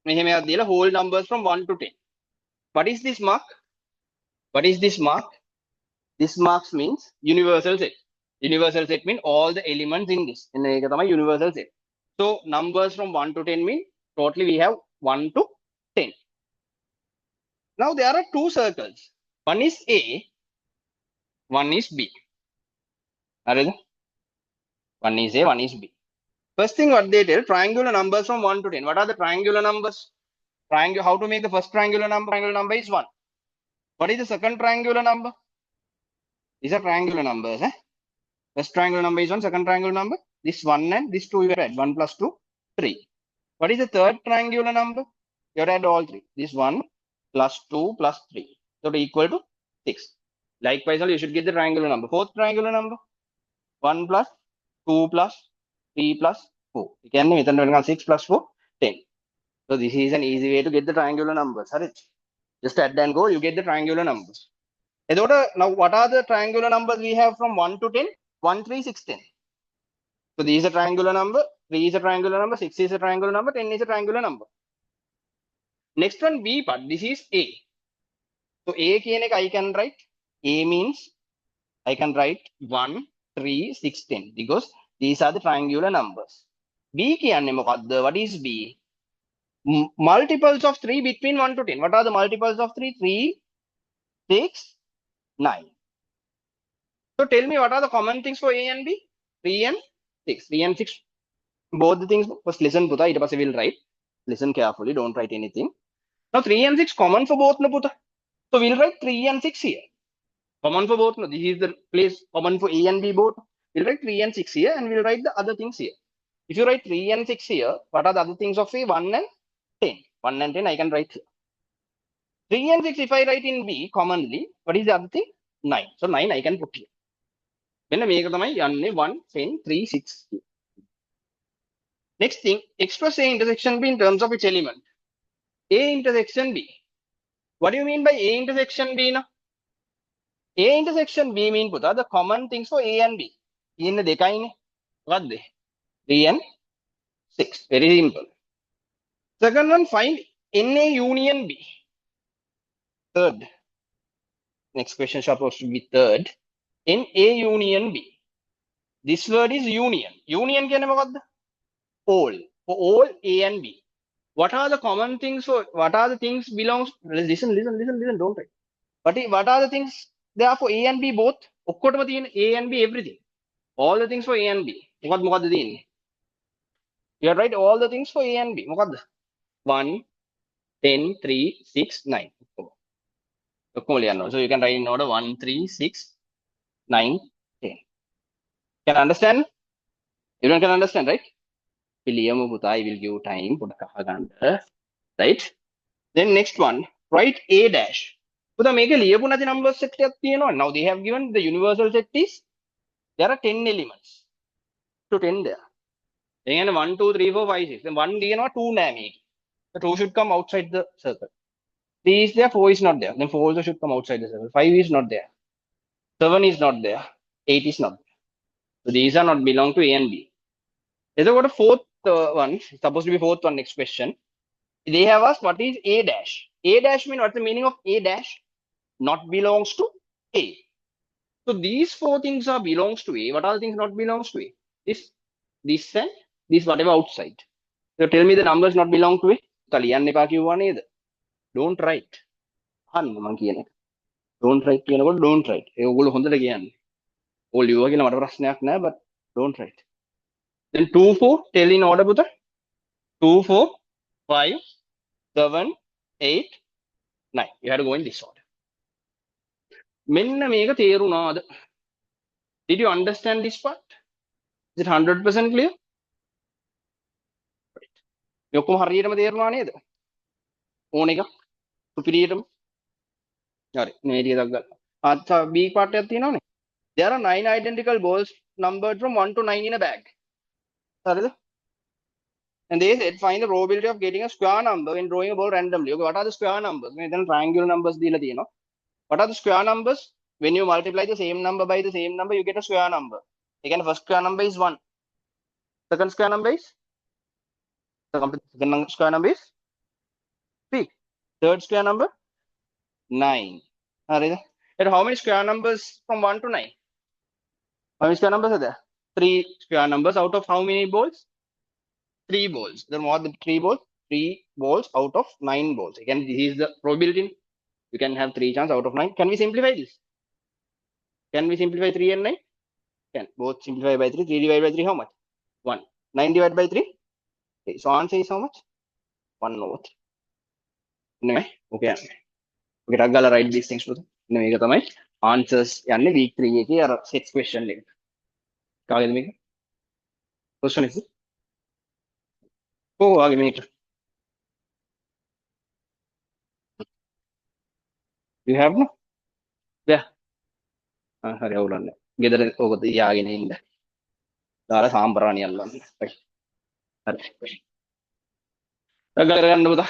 මෙහෙම එකක් දීලා whole numbers from 1 to 10. What is this mark? What is this mark? This marks means universal set. Universal set means all the elements in this. එන්න ඒක තමයි universal set. So numbers from 1 to 10 mean totally we have 1 to 10. Now there are two circles. One is A, one is B. Arey? One is A, one is B. First thing what they tell, triangular numbers from 1 to 10. What are the triangular numbers? How to make the first triangular number? Triangular number is 1. What is the second triangular number? These are triangular numbers. First triangular number is 1, second triangular number. This 1 and this 2 you have to add. 1 plus 2, 3. What is the third triangular number? You have to add all 3. This 1 plus 2 plus 3. So to equal to 6. Likewise, you should get the triangular number. Fourth triangular number. 1 plus 2 plus 3 plus 4. You can 6 plus 4, 10. So this is an easy way to get the triangular numbers. Just add and go, you get the triangular numbers. Now what are the triangular numbers we have from 1 to 10? 1, 3, 6, 10. So this is a triangular number, 3 is a triangular number, 6 is a triangular number, 10 is a triangular number. Next one, B part, this is A. So A I can write, A means I can write 1, 3, 6, 10 because these are the triangular numbers. B what is B? Multiples of 3 between 1 to 10. What are the multiples of 3? 3, 6, 9. So tell me what are the common things for A and B? 3 and 6. 3 and 6. Both the things, first listen, Puta, it will write. Listen carefully, don't write anything. Now 3 and 6 common for both, Puta. So we'll write 3 and 6 here. Common for both. No? This is the place common for A and B both. We'll write 3 and 6 here and we'll write the other things here. If you write 3 and 6 here, what are the other things of A? 1 and 10. 1 and 10 I can write here. 3 and 6 if I write in B commonly, what is the other thing? 9. So 9 I can put here. Then I make 1, 10, 3, 6. Next thing, express A intersection B in terms of its element. A intersection B. What do you mean by A intersection B? A intersection B mean the common things for A and B. In the dekai what they? 3 and 6. Very simple. Second one, find NA union B. Third. Next question supposed to be third. NA union B. This word is union. Union can what? All. For all A and B. What are the common things for what are the things belongs? Listen, don't write. What are the things there are for A and B both? A and B everything. All the things for A and B. You have write all the things for A and B. 1, 10, 3, 6, 9. So you can write in order 1, 3, 6, 9, 10. Can understand? Everyone can understand, right? I will give time. Right? Then next one, write A dash. Make a number set. Now they have given the universal set is there are 10 elements. So 10 there. Then 1, 2, 3, 4, 5, 6. Then 1 D and 2 name. The 2 should come outside the circle. 3 is there, 4 is not there. Then 4 also should come outside the circle. 5 is not there. 7 is not there. 8 is not there. So these are not belong to A and B. There's got a fourth one. Supposed to be fourth one. Next question. They have asked what is A dash. A dash mean what's the meaning of A dash? Not belongs to A. So these 4 things are belongs to A. What are the things not belongs to A? This and this whatever outside. So tell me the numbers not belong to A. Don't write. Don't write. Don't write. But don't write. Then 2, 4, tell in order, Buddha. 2, 4, 5, 7, 8, 9. You have to go in this order. Did you understand this part? Is it 100% clear? Right. B part there are 9 identical balls numbered from 1 to 9 in a bag. And they said find the probability of getting a square number when drawing a ball randomly. Okay, what are the square numbers? Then triangular numbers. What are the square numbers? When you multiply the same number by the same number, you get a square number. Again, first square number is 1. Second square number is? Second square number is 3. Third square number? 9. And how many square numbers from 1 to 9? How many square numbers are there? 3 square numbers out of how many balls? 3 balls. Then what the 3 balls? 3 balls out of 9 balls. Again, this is the probability. You can have 3 chances out of 9. Can we simplify this? Can we simplify 3 and 9? Can. Both simplify by 3. 3 divided by 3, how much? 1. 9 divided by 3? Okay, so answer is how much? 1 over 3. Anyway, okay. Okay, I'm gonna write these things to them. Anyway, answers. Yani week 3 ki or 6 question link. Question is it? Oh, आगे में you have no? Yeah. හරි අවුලන්නේ. ගෙදර ඕක තියාගෙන ඉන්න. දාලා සාම්බරාණි අල්ලන්න. හරි. හරි. කරගන්න පුතා.